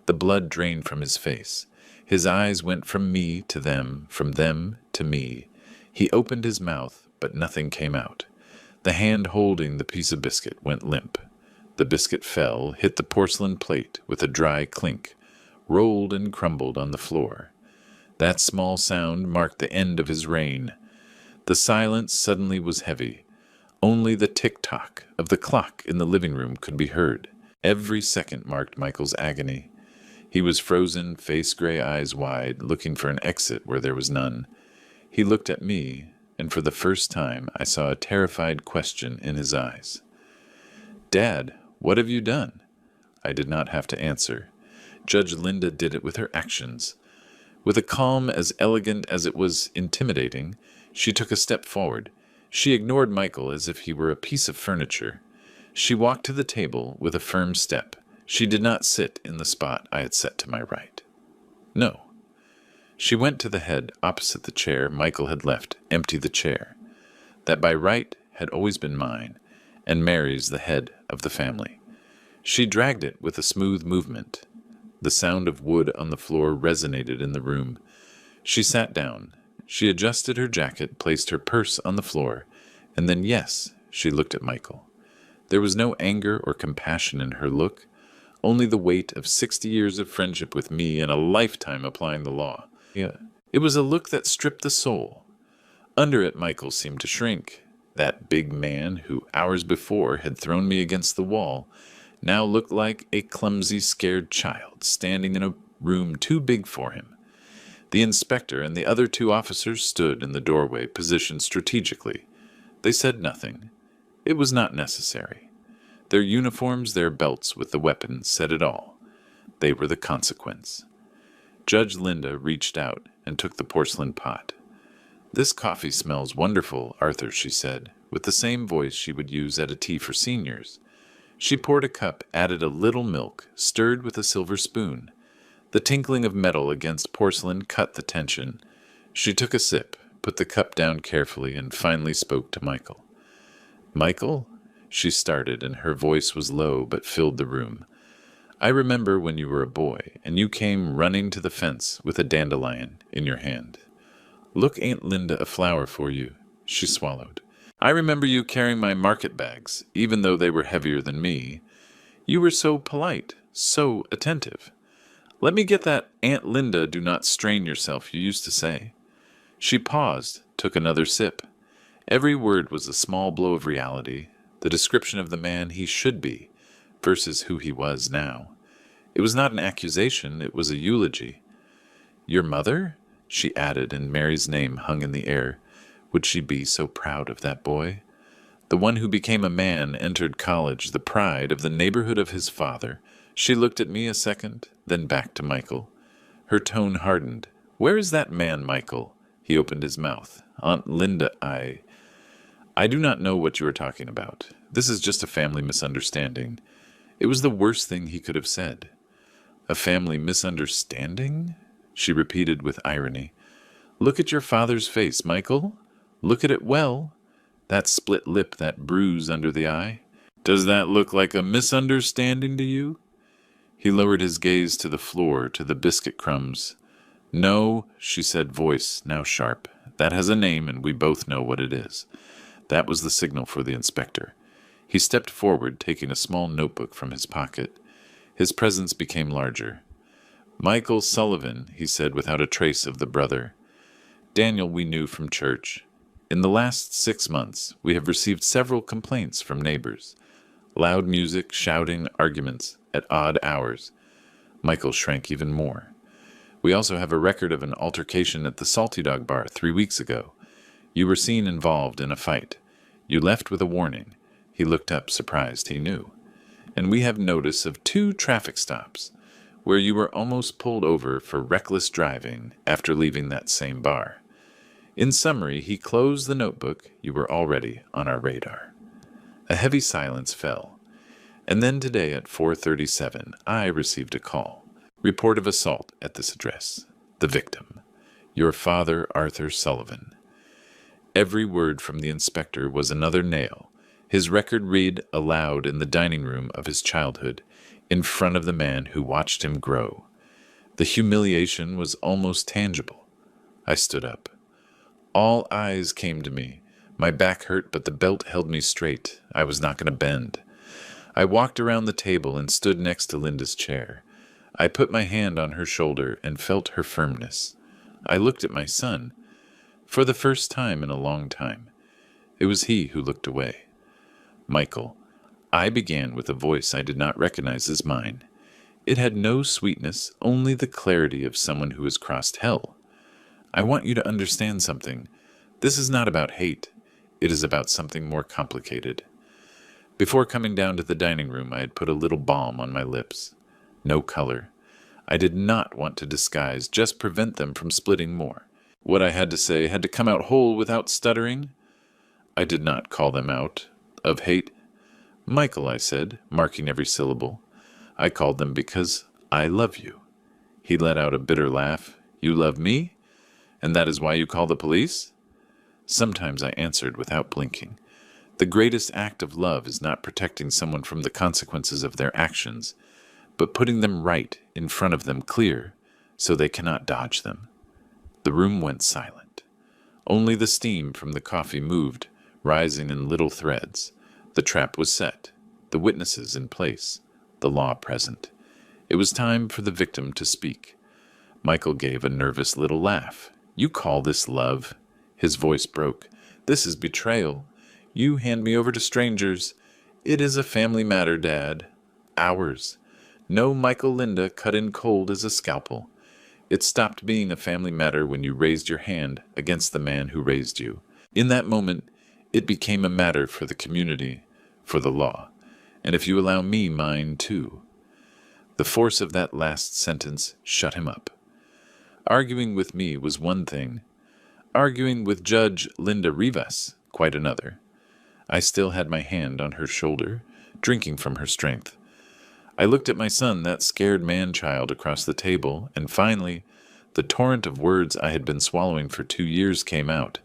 The blood drained from his face. His eyes went from me to them, from them to me. He opened his mouth, but nothing came out. The hand holding the piece of biscuit went limp. The biscuit fell, hit the porcelain plate with a dry clink, rolled and crumbled on the floor. That small sound marked the end of his reign. The silence suddenly was heavy. Only the tick-tock of the clock in the living room could be heard. Every second marked Michael's agony. He was frozen, face gray, eyes wide, looking for an exit where there was none. He looked at me, and for the first time I saw a terrified question in his eyes. "Dad, what have you done?" I did not have to answer. Judge Linda did it with her actions. With a calm as elegant as it was intimidating, she took a step forward. She ignored Michael as if he were a piece of furniture. She walked to the table with a firm step. She did not sit in the spot I had set to my right. No. She went to the head opposite the chair Michael had left, empty the chair. That by right had always been mine, and Mary's the head of the family. She dragged it with a smooth movement. The sound of wood on the floor resonated in the room. She sat down. She adjusted her jacket, placed her purse on the floor, and then, yes, she looked at Michael. There was no anger or compassion in her look, only the weight of 60 years of friendship with me and a lifetime applying the law. It was a look that stripped the soul. Under it, Michael seemed to shrink. That big man who hours before had thrown me against the wall now looked like a clumsy, scared child standing in a room too big for him. The inspector and the other 2 officers stood in the doorway, positioned strategically. They said nothing. It was not necessary. Their uniforms, their belts with the weapons said it all. They were the consequence. Judge Linda reached out and took the porcelain pot. "This coffee smells wonderful, Arthur," she said, with the same voice she would use at a tea for seniors. She poured a cup, added a little milk, stirred with a silver spoon. The tinkling of metal against porcelain cut the tension. She took a sip, put the cup down carefully, and finally spoke to Michael. "Michael," she started, and her voice was low but filled the room. "I remember when you were a boy, and you came running to the fence with a dandelion in your hand. Look, Aunt Linda, a flower for you." She swallowed. "I remember you carrying my market bags, even though they were heavier than me. You were so polite, so attentive. 'Let me get that Aunt Linda, do not strain yourself,' you used to say." She paused, took another sip. Every word was a small blow of reality, the description of the man he should be, versus who he was now. It was not an accusation, it was a eulogy. "Your mother?" she added, and Mary's name hung in the air. Would she be so proud of that boy? The one who became a man, entered college, the pride of the neighborhood of his father. She looked at me a second, then back to Michael. Her tone hardened. "Where is that man, Michael?" He opened his mouth. "Aunt Linda, I do not know what you are talking about. This is just a family misunderstanding." It was the worst thing he could have said. "A family misunderstanding?" she repeated with irony. "Look at your father's face, Michael. Look at it well. That split lip, that bruise under the eye. Does that look like a misunderstanding to you?" He lowered his gaze to the floor, to the biscuit crumbs. "No," she said, voice now sharp. "That has a name, and we both know what it is." That was the signal for the inspector. He stepped forward, taking a small notebook from his pocket. His presence became larger. "Michael Sullivan," he said without a trace of the brother. "Daniel we knew from church. In the last 6 months, we have received several complaints from neighbors. Loud music, shouting, arguments at odd hours." Michael shrank even more. "We also have a record of an altercation at the Salty Dog Bar 3 weeks ago. You were seen involved in a fight. You left with a warning." He looked up, surprised. He knew. "And we have notice of 2 traffic stops, where you were almost pulled over for reckless driving after leaving that same bar. In summary," he closed the notebook, "you were already on our radar." A heavy silence fell. "And then today at 4:37, I received a call. Report of assault at this address. The victim, your father, Arthur Sullivan." Every word from the inspector was another nail. His record read aloud in the dining room of his childhood, in front of the man who watched him grow. The humiliation was almost tangible. I stood up. All eyes came to me. My back hurt, but the belt held me straight. I was not going to bend. I walked around the table and stood next to Linda's chair. I put my hand on her shoulder and felt her firmness. I looked at my son. For the first time in a long time. It was he who looked away. "Michael," I began with a voice I did not recognize as mine. It had no sweetness, only the clarity of someone who has crossed hell. "I want you to understand something. This is not about hate. It is about something more complicated." Before coming down to the dining room, I had put a little balm on my lips. No color. I did not want to disguise, just prevent them from splitting more. What I had to say had to come out whole without stuttering. I did not call them out. Of hate. "Michael," I said, marking every syllable. "I called them because I love you." He let out a bitter laugh. You love me? And that is why you call the police? Sometimes I answered without blinking. The greatest act of love is not protecting someone from the consequences of their actions, but putting them right in front of them clear, so they cannot dodge them. The room went silent. Only the steam from the coffee moved, rising in little threads. The trap was set, the witnesses in place, the law present. It was time for the victim to speak. Michael gave a nervous little laugh. You call this love? His voice broke. This is betrayal. You hand me over to strangers. It is a family matter, Dad. Ours. No Michael Linda cut in cold as a scalpel. It stopped being a family matter when you raised your hand against the man who raised you. In that moment, it became a matter for the community, for the law, and if you allow me, mine too. The force of that last sentence shut him up. Arguing with me was one thing. Arguing with Judge Linda Rivas, quite another. I still had my hand on her shoulder, drinking from her strength. I looked at my son, that scared man-child across the table, and finally, the torrent of words I had been swallowing for 2 years came out.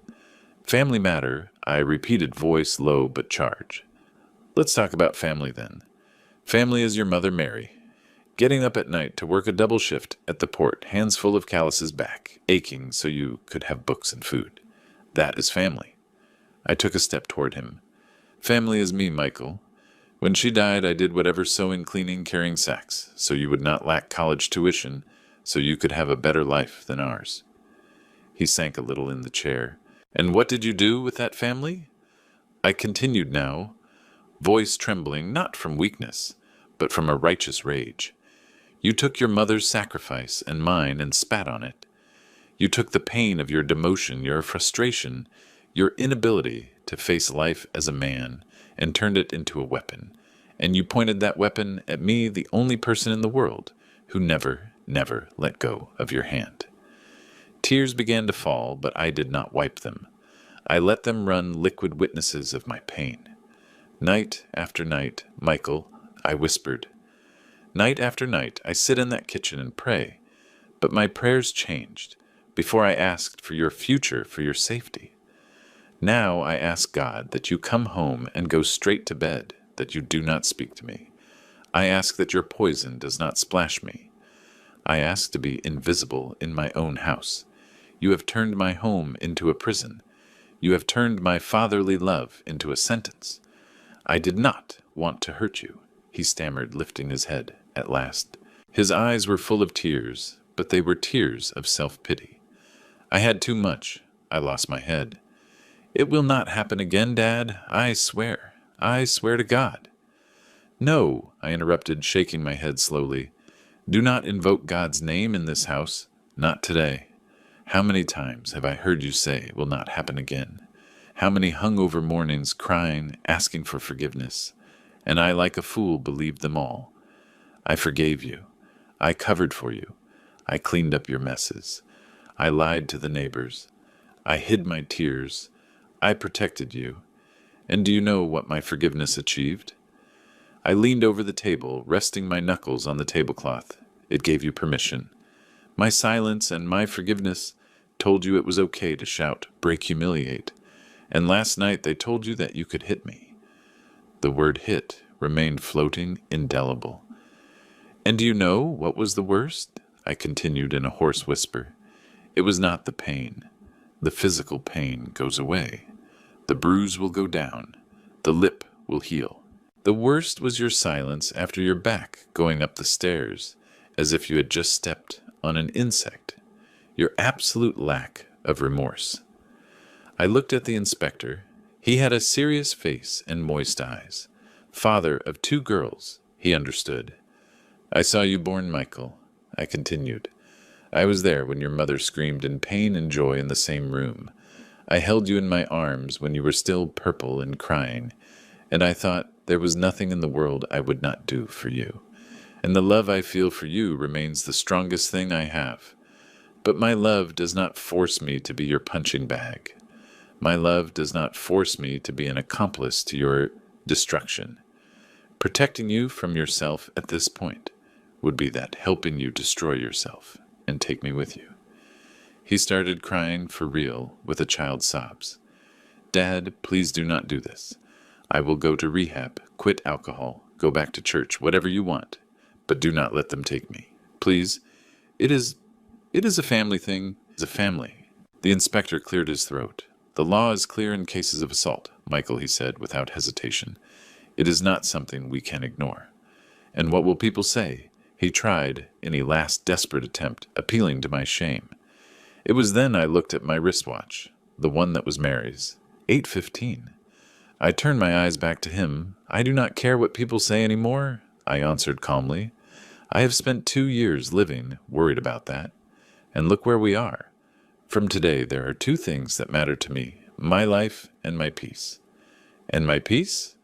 Family matter, I repeated, voice low but charge. Let's talk about family then. Family is your mother Mary, getting up at night to work a double shift at the port, hands full of calluses back, aching so you could have books and food. That is family. I took a step toward him. Family is me, Michael. When she died, I did whatever sewing, cleaning, carrying sacks, so you would not lack college tuition, so you could have a better life than ours. He sank a little in the chair. And what did you do with that family? I continued now, voice trembling not from weakness, but from a righteous rage. You took your mother's sacrifice and mine and spat on it. You took the pain of your demotion, your frustration, your inability to face life as a man, and turned it into a weapon. And you pointed that weapon at me, the only person in the world who never let go of your hand. Tears began to fall, but I did not wipe them. I let them run liquid witnesses of my pain. Night after night, Michael, I whispered. Night after night, I sit in that kitchen and pray. But my prayers changed. Before I asked for your future, for your safety. Now I ask God that you come home and go straight to bed, that you do not speak to me. I ask that your poison does not splash me. I ask to be invisible in my own house. You have turned my home into a prison. You have turned my fatherly love into a sentence. I did not want to hurt you, he stammered, lifting his head at last. His eyes were full of tears, but they were tears of self-pity. I had too much. I lost my head. It will not happen again, Dad. I swear. I swear to God. No, I interrupted, shaking my head slowly. Do not invoke God's name in this house. Not today. How many times have I heard you say it will not happen again? How many hungover mornings crying, asking for forgiveness? And I, like a fool, believed them all. I forgave you. I covered for you. I cleaned up your messes. I lied to the neighbors. I hid my tears. I protected you. And do you know what my forgiveness achieved? I leaned over the table, resting my knuckles on the tablecloth. It gave you permission. My silence and my forgiveness told you it was okay to shout, break, humiliate. And last night they told you that you could hit me. The word hit remained floating, indelible. And do you know what was the worst? I continued in a hoarse whisper. It was not the pain. The physical pain goes away. The bruise will go down. The lip will heal. The worst was your silence after your back going up the stairs, as if you had just stepped on an insect. Your absolute lack of remorse. I looked at the inspector. He had a serious face and moist eyes. Father of 2 girls, he understood. I saw you born, Michael, I continued. I was there when your mother screamed in pain and joy in the same room. I held you in my arms when you were still purple and crying, and I thought there was nothing in the world I would not do for you. And the love I feel for you remains the strongest thing I have. But my love does not force me to be your punching bag. My love does not force me to be an accomplice to your destruction. Protecting you from yourself at this point would be that helping you destroy yourself and take me with you. He started crying for real with a child's sobs. Dad, please do not do this. I will go to rehab, quit alcohol, go back to church, whatever you want, but do not let them take me. Please, it is a family thing. It's a family. The inspector cleared his throat. The law is clear in cases of assault, Michael, he said without hesitation. It is not something we can ignore. And what will people say? He tried, in a last desperate attempt, appealing to my shame. It was then I looked at my wristwatch, the one that was Mary's. 8:15. I turned my eyes back to him. I do not care what people say any more, I answered calmly. I have spent 2 years living, worried about that. And look where we are. From today, there are 2 things that matter to me, my life and my peace. And my peace?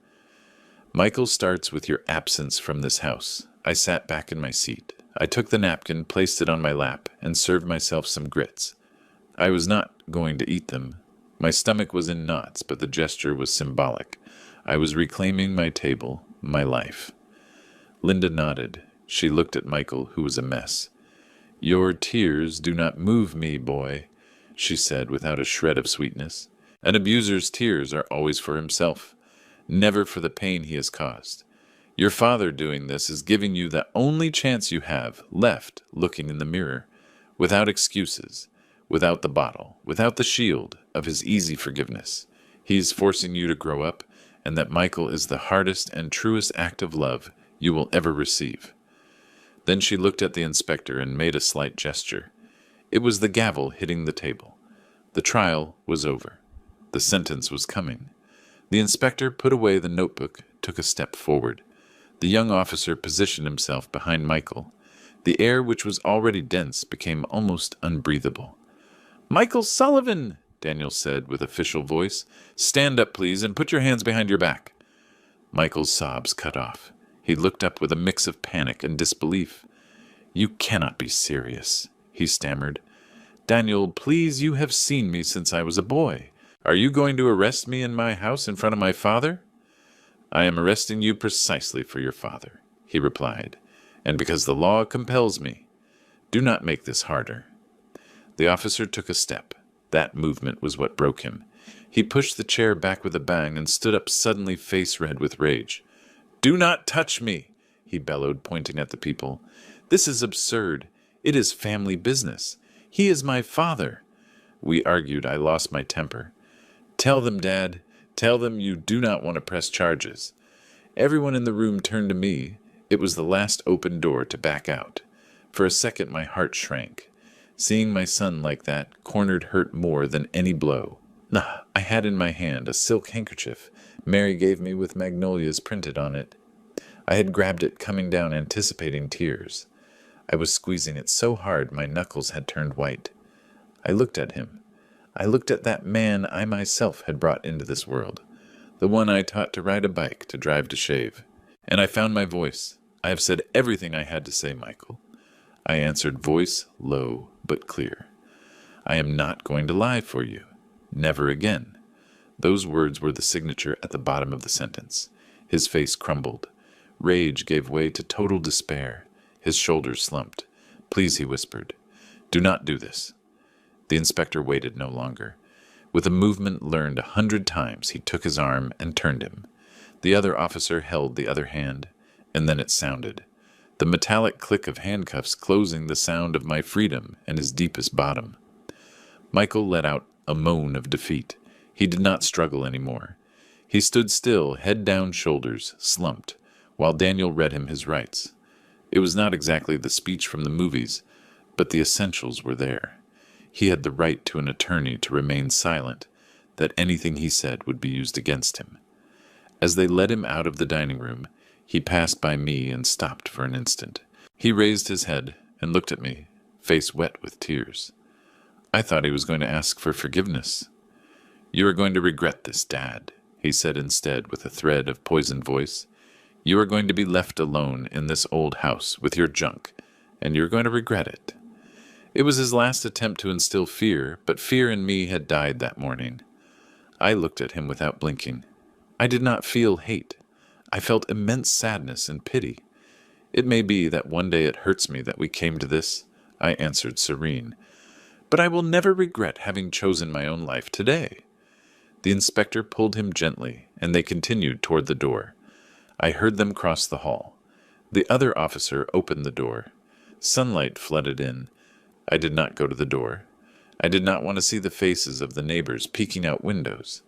Michael starts with your absence from this house. I sat back in my seat. I took the napkin, placed it on my lap, and served myself some grits. I was not going to eat them. My stomach was in knots, but the gesture was symbolic. I was reclaiming my table, my life. Linda nodded. She looked at Michael, who was a mess. Your tears do not move me, boy, she said without a shred of sweetness. An abuser's tears are always for himself, never for the pain he has caused. Your father doing this is giving you the only chance you have left looking in the mirror, without excuses, without the bottle, without the shield of his easy forgiveness. He is forcing you to grow up, and that Michael is the hardest and truest act of love you will ever receive. Then she looked at the inspector and made a slight gesture. It was the gavel hitting the table. The trial was over. The sentence was coming. The inspector put away the notebook, took a step forward. The young officer positioned himself behind Michael. The air, which was already dense, became almost unbreathable. Michael Sullivan, Daniel said with official voice. Stand up, please, and put your hands behind your back. Michael's sobs cut off. He looked up with a mix of panic and disbelief. You cannot be serious, he stammered. Daniel, please, you have seen me since I was a boy. Are you going to arrest me in my house in front of my father? I am arresting you precisely for your father, he replied, and because the law compels me. Do not make this harder. The officer took a step. That movement was what broke him. He pushed the chair back with a bang and stood up suddenly, face red with rage. Do not touch me, he bellowed, pointing at the people. This is absurd. It is family business. He is my father. We argued. I lost my temper. Tell them, Dad. Tell them you do not want to press charges. Everyone in the room turned to me. It was the last open door to back out. For a second my heart shrank. Seeing my son like that, cornered, hurt more than any blow. I had in my hand a silk handkerchief Mary gave me with magnolias printed on it. I had grabbed it, coming down, anticipating tears. I was squeezing it so hard my knuckles had turned white. I looked at him. I looked at that man I myself had brought into this world, the one I taught to ride a bike, to drive, to shave. And I found my voice. I have said everything I had to say, Michael. I answered, voice low but clear. I am not going to lie for you. Never again. Those words were the signature at the bottom of the sentence. His face crumbled. Rage gave way to total despair. His shoulders slumped. Please, he whispered. Do not do this. The inspector waited no longer. With a movement learned 100 times, he took his arm and turned him. The other officer held the other hand, and then it sounded. The metallic click of handcuffs closing the sound of my freedom and his deepest bottom. Michael let out a moan of defeat. He did not struggle any more. He stood still, head down, shoulders slumped, while Daniel read him his rights. It was not exactly the speech from the movies, but the essentials were there. He had the right to an attorney to remain silent, that anything he said would be used against him. As they led him out of the dining room, he passed by me and stopped for an instant. He raised his head and looked at me, face wet with tears. I thought he was going to ask for forgiveness. You are going to regret this, Dad, he said instead with a thread of poisoned voice. You are going to be left alone in this old house with your junk, and you're going to regret it. It was his last attempt to instill fear, but fear in me had died that morning. I looked at him without blinking. I did not feel hate. I felt immense sadness and pity. It may be that one day it hurts me that we came to this, I answered serene. but I will never regret having chosen my own life today." The inspector pulled him gently, and they continued toward the door. I heard them cross the hall. The other officer opened the door. Sunlight flooded in. I did not go to the door. I did not want to see the faces of the neighbors peeking out windows.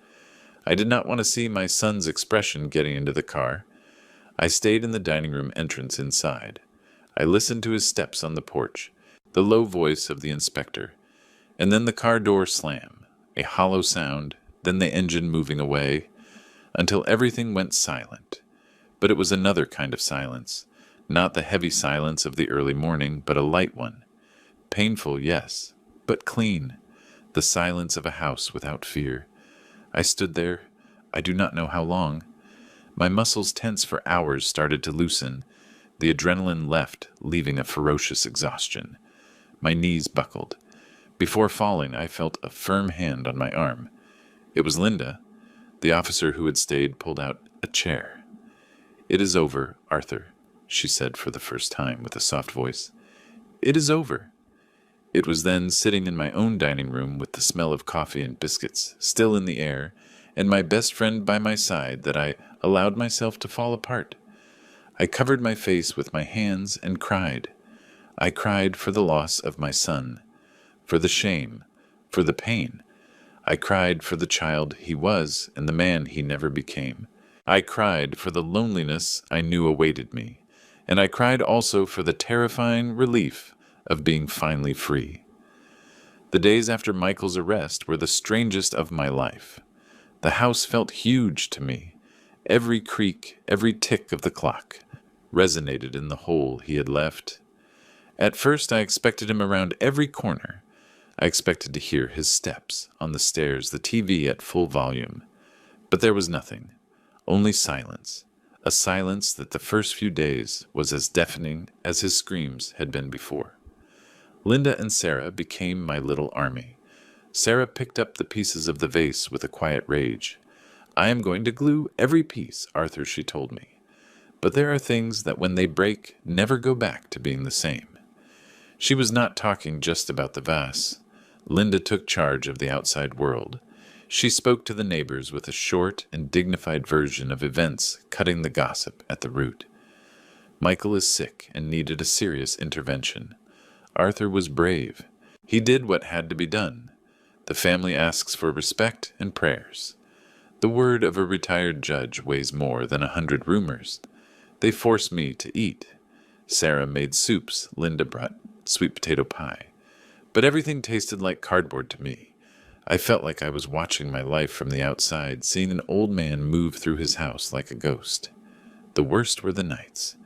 I did not want to see my son's expression getting into the car. I stayed in the dining room entrance inside. I listened to his steps on the porch, the low voice of the inspector, and then the car door slam, a hollow sound, then the engine moving away, until everything went silent. But it was another kind of silence, not the heavy silence of the early morning, but a light one. Painful, yes, but clean, the silence of a house without fear. I stood there, I do not know how long. My muscles tense for hours started to loosen. The adrenaline left, leaving a ferocious exhaustion. My knees buckled. Before falling, I felt a firm hand on my arm. It was Linda. The officer who had stayed pulled out a chair. "It is over, Arthur," she said for the first time with a soft voice. "It is over." It was then, sitting in my own dining room with the smell of coffee and biscuits still in the air, and my best friend by my side, that I allowed myself to fall apart. I covered my face with my hands and cried. I cried for the loss of my son, for the shame, for the pain. I cried for the child he was and the man he never became. I cried for the loneliness I knew awaited me, and I cried also for the terrifying relief of being finally free. The days after Michael's arrest were the strangest of my life. The house felt huge to me. Every creak, every tick of the clock resonated in the hole he had left. At first I expected him around every corner. I expected to hear his steps on the stairs, the TV at full volume. But there was nothing, only silence, a silence that the first few days was as deafening as his screams had been before. Linda and Sarah became my little army. Sarah picked up the pieces of the vase with a quiet rage. "I am going to glue every piece, Arthur," she told me. "But there are things that when they break never go back to being the same." She was not talking just about the vase. Linda took charge of the outside world. She spoke to the neighbors with a short and dignified version of events, cutting the gossip at the root. Michael is sick and needed a serious intervention. Arthur was brave. He did what had to be done. The family asks for respect and prayers. The word of a retired judge weighs more than 100 rumors. They force me to eat. Sarah made soups. Linda brought sweet potato pie. But everything tasted like cardboard to me. I felt like I was watching my life from the outside, seeing an old man move through his house like a ghost. The worst were the nights.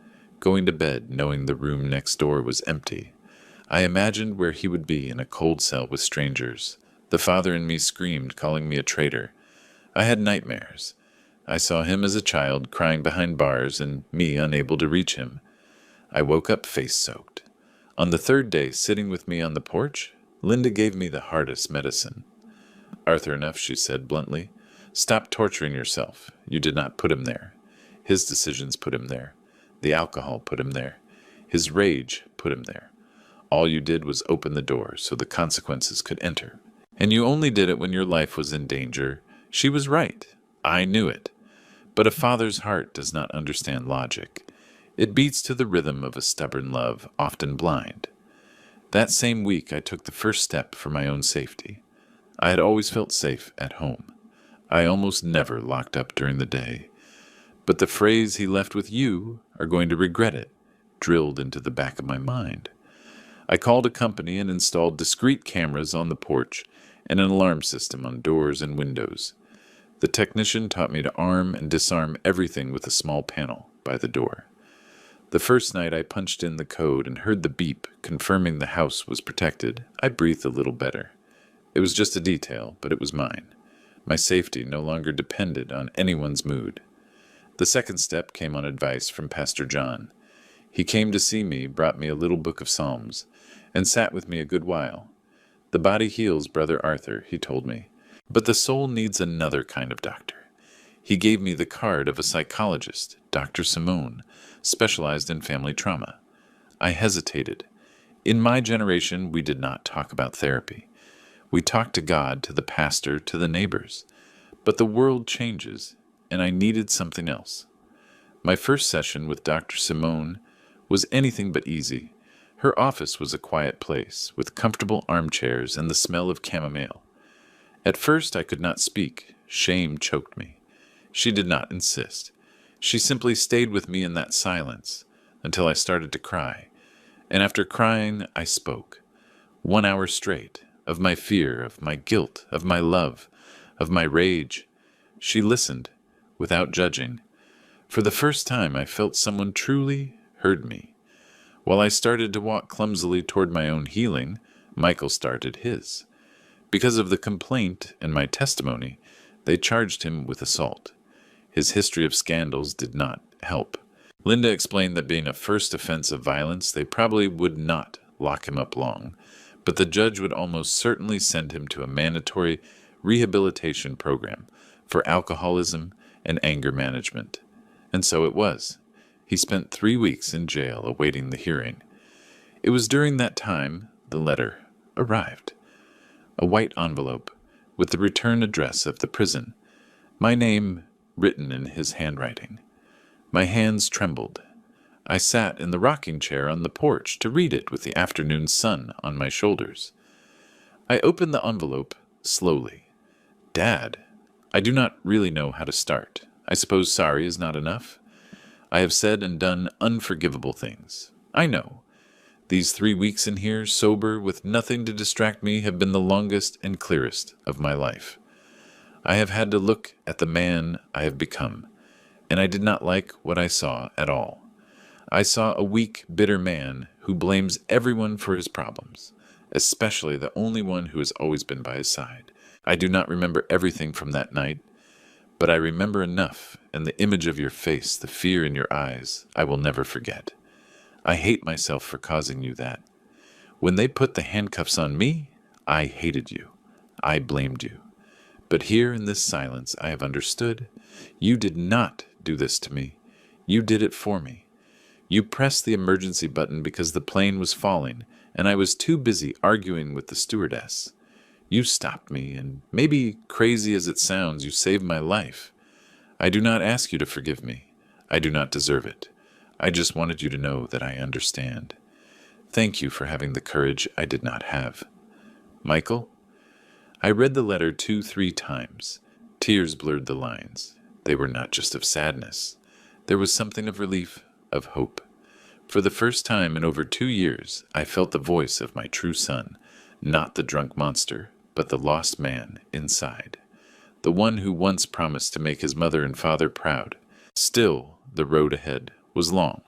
Going to bed knowing the room next door was empty. I imagined where he would be in a cold cell with strangers. The father in me screamed, calling me a traitor. I had nightmares. I saw him as a child crying behind bars and me unable to reach him. I woke up face-soaked. On the third day, sitting with me on the porch, Linda gave me the hardest medicine. "Arthur, enough," she said bluntly. "Stop torturing yourself. You did not put him there. His decisions put him there. The alcohol put him there. His rage put him there. All you did was open the door so the consequences could enter. And you only did it when your life was in danger. She was right. I knew it. But a father's heart does not understand logic. It beats to the rhythm of a stubborn love, often blind. That same week I took the first step for my own safety. I had always felt safe at home. I almost never locked up during the day. But the phrase "he left with you" are going to regret it, drilled into the back of my mind. I called a company and installed discrete cameras on the porch and an alarm system on doors and windows. The technician taught me to arm and disarm everything with a small panel by the door. The first night I punched in the code and heard the beep confirming the house was protected. I breathed a little better. It was just a detail, but it was mine. My safety no longer depended on anyone's mood. The second step came on advice from Pastor John. He came to see me, brought me a little book of Psalms, and sat with me a good while. "The body heals, Brother Arthur," he told me, "but the soul needs another kind of doctor." He gave me the card of a psychologist, Dr. Simone, specialized in family trauma. I hesitated. In my generation, we did not talk about therapy. We talked to God, to the pastor, to the neighbors. But the world changes, and I needed something else. My first session with Dr. Simone was anything but easy. Her office was a quiet place, with comfortable armchairs and the smell of chamomile. At first I could not speak. Shame choked me. She did not insist. She simply stayed with me in that silence until I started to cry. And after crying, I spoke. 1 hour straight, of my fear, of my guilt, of my love, of my rage. She listened, without judging. For the first time, I felt someone truly heard me. While I started to walk clumsily toward my own healing, Michael started his. Because of the complaint and my testimony, they charged him with assault. His history of scandals did not help. Linda explained that being a first offense of violence, they probably would not lock him up long, but the judge would almost certainly send him to a mandatory rehabilitation program for alcoholism and anger management. And so it was. He spent 3 weeks in jail awaiting the hearing. It was during that time the letter arrived. A white envelope with the return address of the prison, my name written in his handwriting. My hands trembled. I sat in the rocking chair on the porch to read it with the afternoon sun on my shoulders. I opened the envelope slowly. Dad, I do not really know how to start. I suppose sorry is not enough. I have said and done unforgivable things. I know. These 3 weeks in here, sober, with nothing to distract me, have been the longest and clearest of my life. I have had to look at the man I have become, and I did not like what I saw at all. I saw a weak, bitter man who blames everyone for his problems, especially the only one who has always been by his side. I do not remember everything from that night, but I remember enough, and the image of your face, the fear in your eyes, I will never forget. I hate myself for causing you that. When they put the handcuffs on me, I hated you. I blamed you. But here in this silence I have understood. You did not do this to me. You did it for me. You pressed the emergency button because the plane was falling, and I was too busy arguing with the stewardess. You stopped me, and maybe crazy as it sounds, you saved my life. I do not ask you to forgive me. I do not deserve it. I just wanted you to know that I understand. Thank you for having the courage I did not have. Michael? I read the letter 2-3 times. Tears blurred the lines. They were not just of sadness. There was something of relief, of hope. For the first time in over 2 years, I felt the voice of my true son, not the drunk monster, but the lost man inside. The one who once promised to make his mother and father proud. Still, the road ahead was long.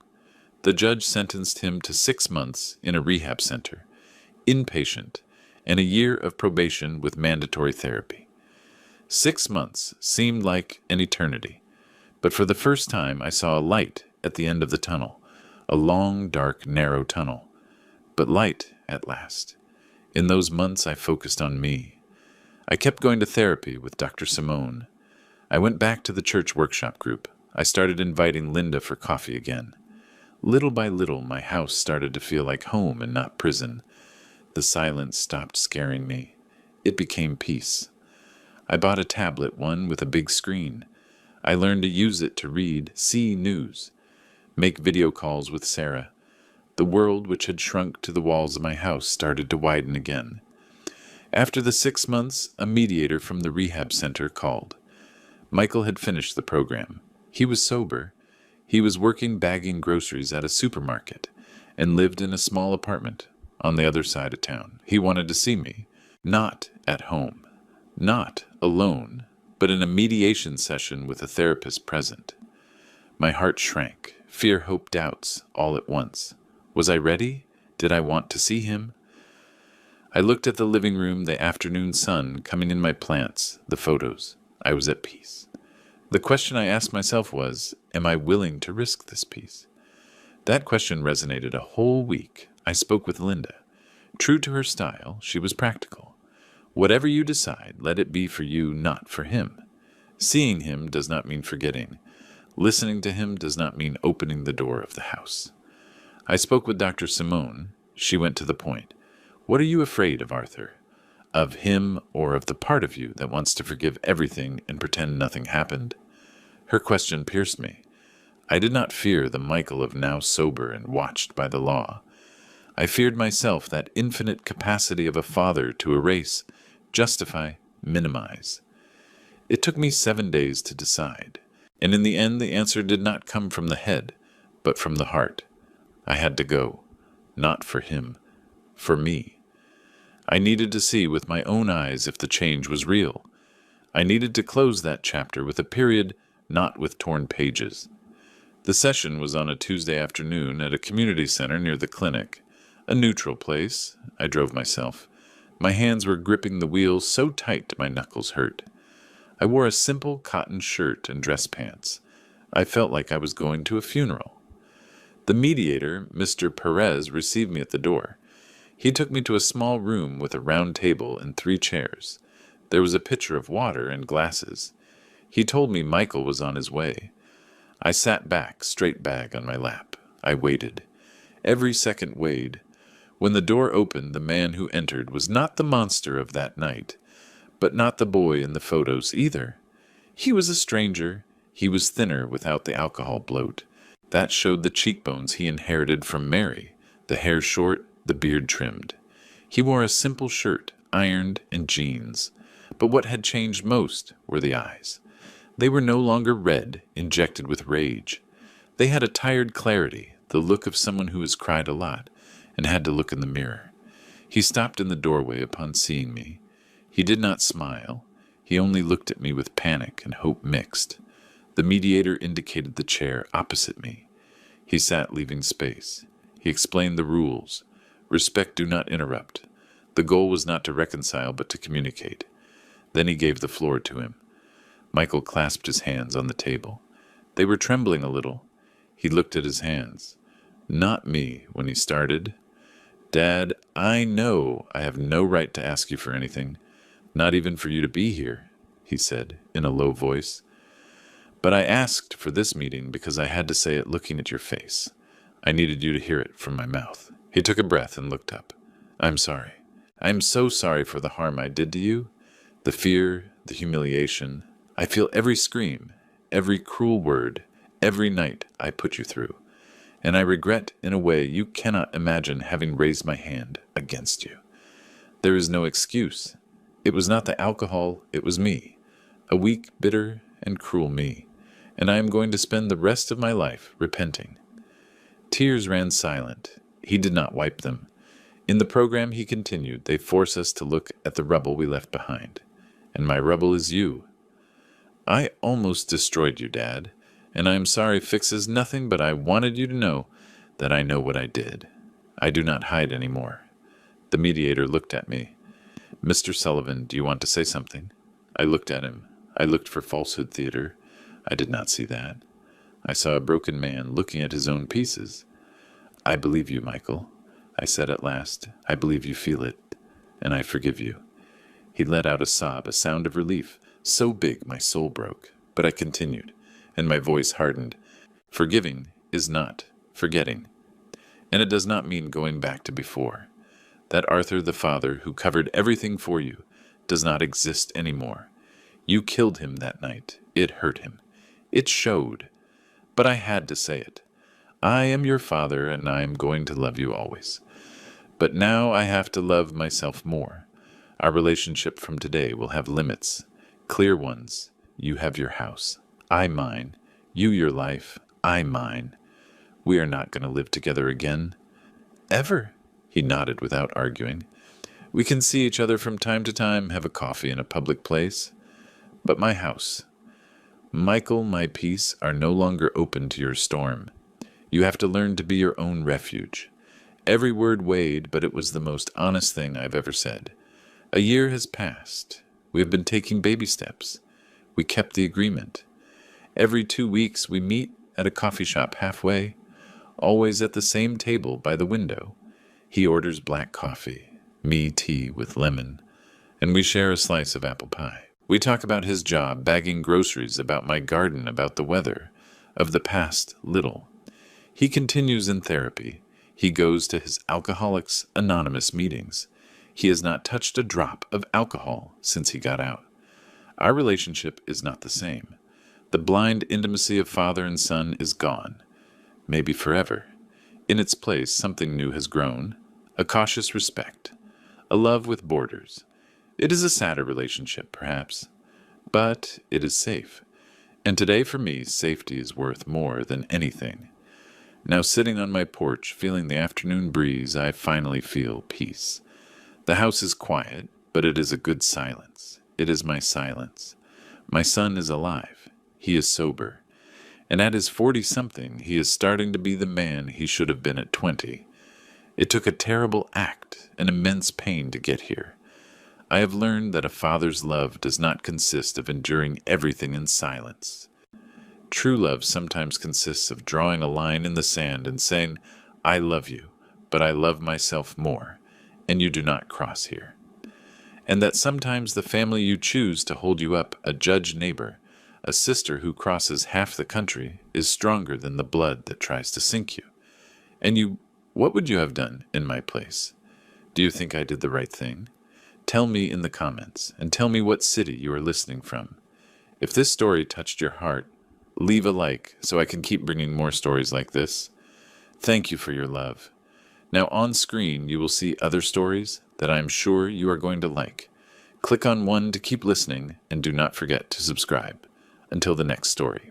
The judge sentenced him to 6 months in a rehab center, inpatient, and a year of probation with mandatory therapy. 6 months seemed like an eternity, but for the first time I saw a light at the end of the tunnel, a long, dark, narrow tunnel, but light at last. In those months I focused on me. I kept going to therapy with Dr. Simone. I went back to the church workshop group. I started inviting Linda for coffee again. Little by little, my house started to feel like home and not prison. The silence stopped scaring me. It became peace. I bought a tablet, one with a big screen. I learned to use it to read, see news, make video calls with Sarah. The world, which had shrunk to the walls of my house, started to widen again. After the 6 months, a mediator from the rehab center called. Michael had finished the program. He was sober. He was working bagging groceries at a supermarket and lived in a small apartment on the other side of town. He wanted to see me, not at home, not alone, but in a mediation session with a therapist present. My heart shrank, fear, hope, doubts, all at once. Was I ready? Did I want to see him? I looked at the living room, the afternoon sun coming in my plants, the photos. I was at peace. The question I asked myself was, am I willing to risk this peace? That question resonated a whole week. I spoke with Linda. True to her style, she was practical. Whatever you decide, let it be for you, not for him. Seeing him does not mean forgetting. Listening to him does not mean opening the door of the house. I spoke with Dr. Simone. She went to the point. What are you afraid of, Arthur? Of him or of the part of you that wants to forgive everything and pretend nothing happened? Her question pierced me. I did not fear the Michael of now sober and watched by the law. I feared myself, that infinite capacity of a father to erase, justify, minimize. It took me 7 days to decide, and in the end the answer did not come from the head, but from the heart. I had to go, not for him, for me. I needed to see with my own eyes if the change was real. I needed to close that chapter with a period, not with torn pages. The session was on a Tuesday afternoon at a community center near the clinic, a neutral place. I drove myself. My hands were gripping the wheel so tight my knuckles hurt. I wore a simple cotton shirt and dress pants. I felt like I was going to a funeral. The mediator, Mr. Perez, received me at the door. He took me to a small room with a round table and 3 chairs. There was a pitcher of water and glasses. He told me Michael was on his way. I sat back, straight bag on my lap. I waited. Every second weighed. When the door opened, the man who entered was not the monster of that night, but not the boy in the photos either. He was a stranger. He was thinner without the alcohol bloat. That showed the cheekbones he inherited from Mary, the hair short, the beard trimmed. He wore a simple shirt, ironed, and jeans. But what had changed most were the eyes. They were no longer red, injected with rage. They had a tired clarity, the look of someone who has cried a lot and had to look in the mirror. He stopped in the doorway upon seeing me. He did not smile. He only looked at me with panic and hope mixed. The mediator indicated the chair opposite me. He sat, leaving space. He explained the rules. Respect, do not interrupt. The goal was not to reconcile, but to communicate. Then he gave the floor to him. Michael clasped his hands on the table. They were trembling a little. He looked at his hands. Not me, when he started. Dad, I know I have no right to ask you for anything, not even for you to be here, he said in a low voice. But I asked for this meeting because I had to say it looking at your face. I needed you to hear it from my mouth. He took a breath and looked up. I'm sorry. I am so sorry for the harm I did to you, the fear, the humiliation. I feel every scream, every cruel word, every night I put you through. And I regret in a way you cannot imagine having raised my hand against you. There is no excuse. It was not the alcohol, it was me. A weak, bitter, and cruel me. And I am going to spend the rest of my life repenting. Tears ran silent. He did not wipe them. In the program, he continued, they force us to look at the rubble we left behind. And my rubble is you. I almost destroyed you, Dad. And I am sorry fixes nothing, but I wanted you to know that I know what I did. I do not hide any more. The mediator looked at me. Mr. Sullivan, do you want to say something? I looked at him. I looked for falsehood theater. I did not see that. I saw a broken man looking at his own pieces. I believe you, Michael, I said at last. I believe you feel it, and I forgive you. He let out a sob, a sound of relief, so big my soul broke. But I continued, and my voice hardened. Forgiving is not forgetting, and it does not mean going back to before. That Arthur the father who covered everything for you does not exist anymore. You killed him that night. It hurt him. It showed. But I had to say it. I am your father, and I am going to love you always. But now I have to love myself more. Our relationship from today will have limits, clear ones. You have your house. I mine. You your life. I mine. We are not going to live together again. Ever? He nodded without arguing. We can see each other from time to time, have a coffee in a public place. But my house, Michael, my peace, are no longer open to your storm. You have to learn to be your own refuge. Every word weighed, but it was the most honest thing I've ever said. A year has passed. We have been taking baby steps. We kept the agreement. Every 2 weeks we meet at a coffee shop halfway, always at the same table by the window. He orders black coffee, me tea with lemon, and we share a slice of apple pie. We talk about his job, bagging groceries, about my garden, about the weather, of the past little. He continues in therapy. He goes to his Alcoholics Anonymous meetings. He has not touched a drop of alcohol since he got out. Our relationship is not the same. The blind intimacy of father and son is gone, maybe forever. In its place, something new has grown, a cautious respect, a love with borders. It is a sadder relationship, perhaps, but it is safe. And today, for me, safety is worth more than anything. Now, sitting on my porch, feeling the afternoon breeze, I finally feel peace. The house is quiet, but it is a good silence. It is my silence. My son is alive. He is sober. And at his 40-something, he is starting to be the man he should have been at 20. It took a terrible act, an immense pain to get here. I have learned that a father's love does not consist of enduring everything in silence. True love sometimes consists of drawing a line in the sand and saying, I love you, but I love myself more, and you do not cross here. And that sometimes the family you choose to hold you up, a judge neighbor, a sister who crosses half the country, is stronger than the blood that tries to sink you. And what would you have done in my place? Do you think I did the right thing? Tell me in the comments, and tell me what city you are listening from. If this story touched your heart, leave a like so I can keep bringing more stories like this. Thank you for your love. Now on screen you will see other stories that I am sure you are going to like. Click on one to keep listening, and do not forget to subscribe. Until the next story.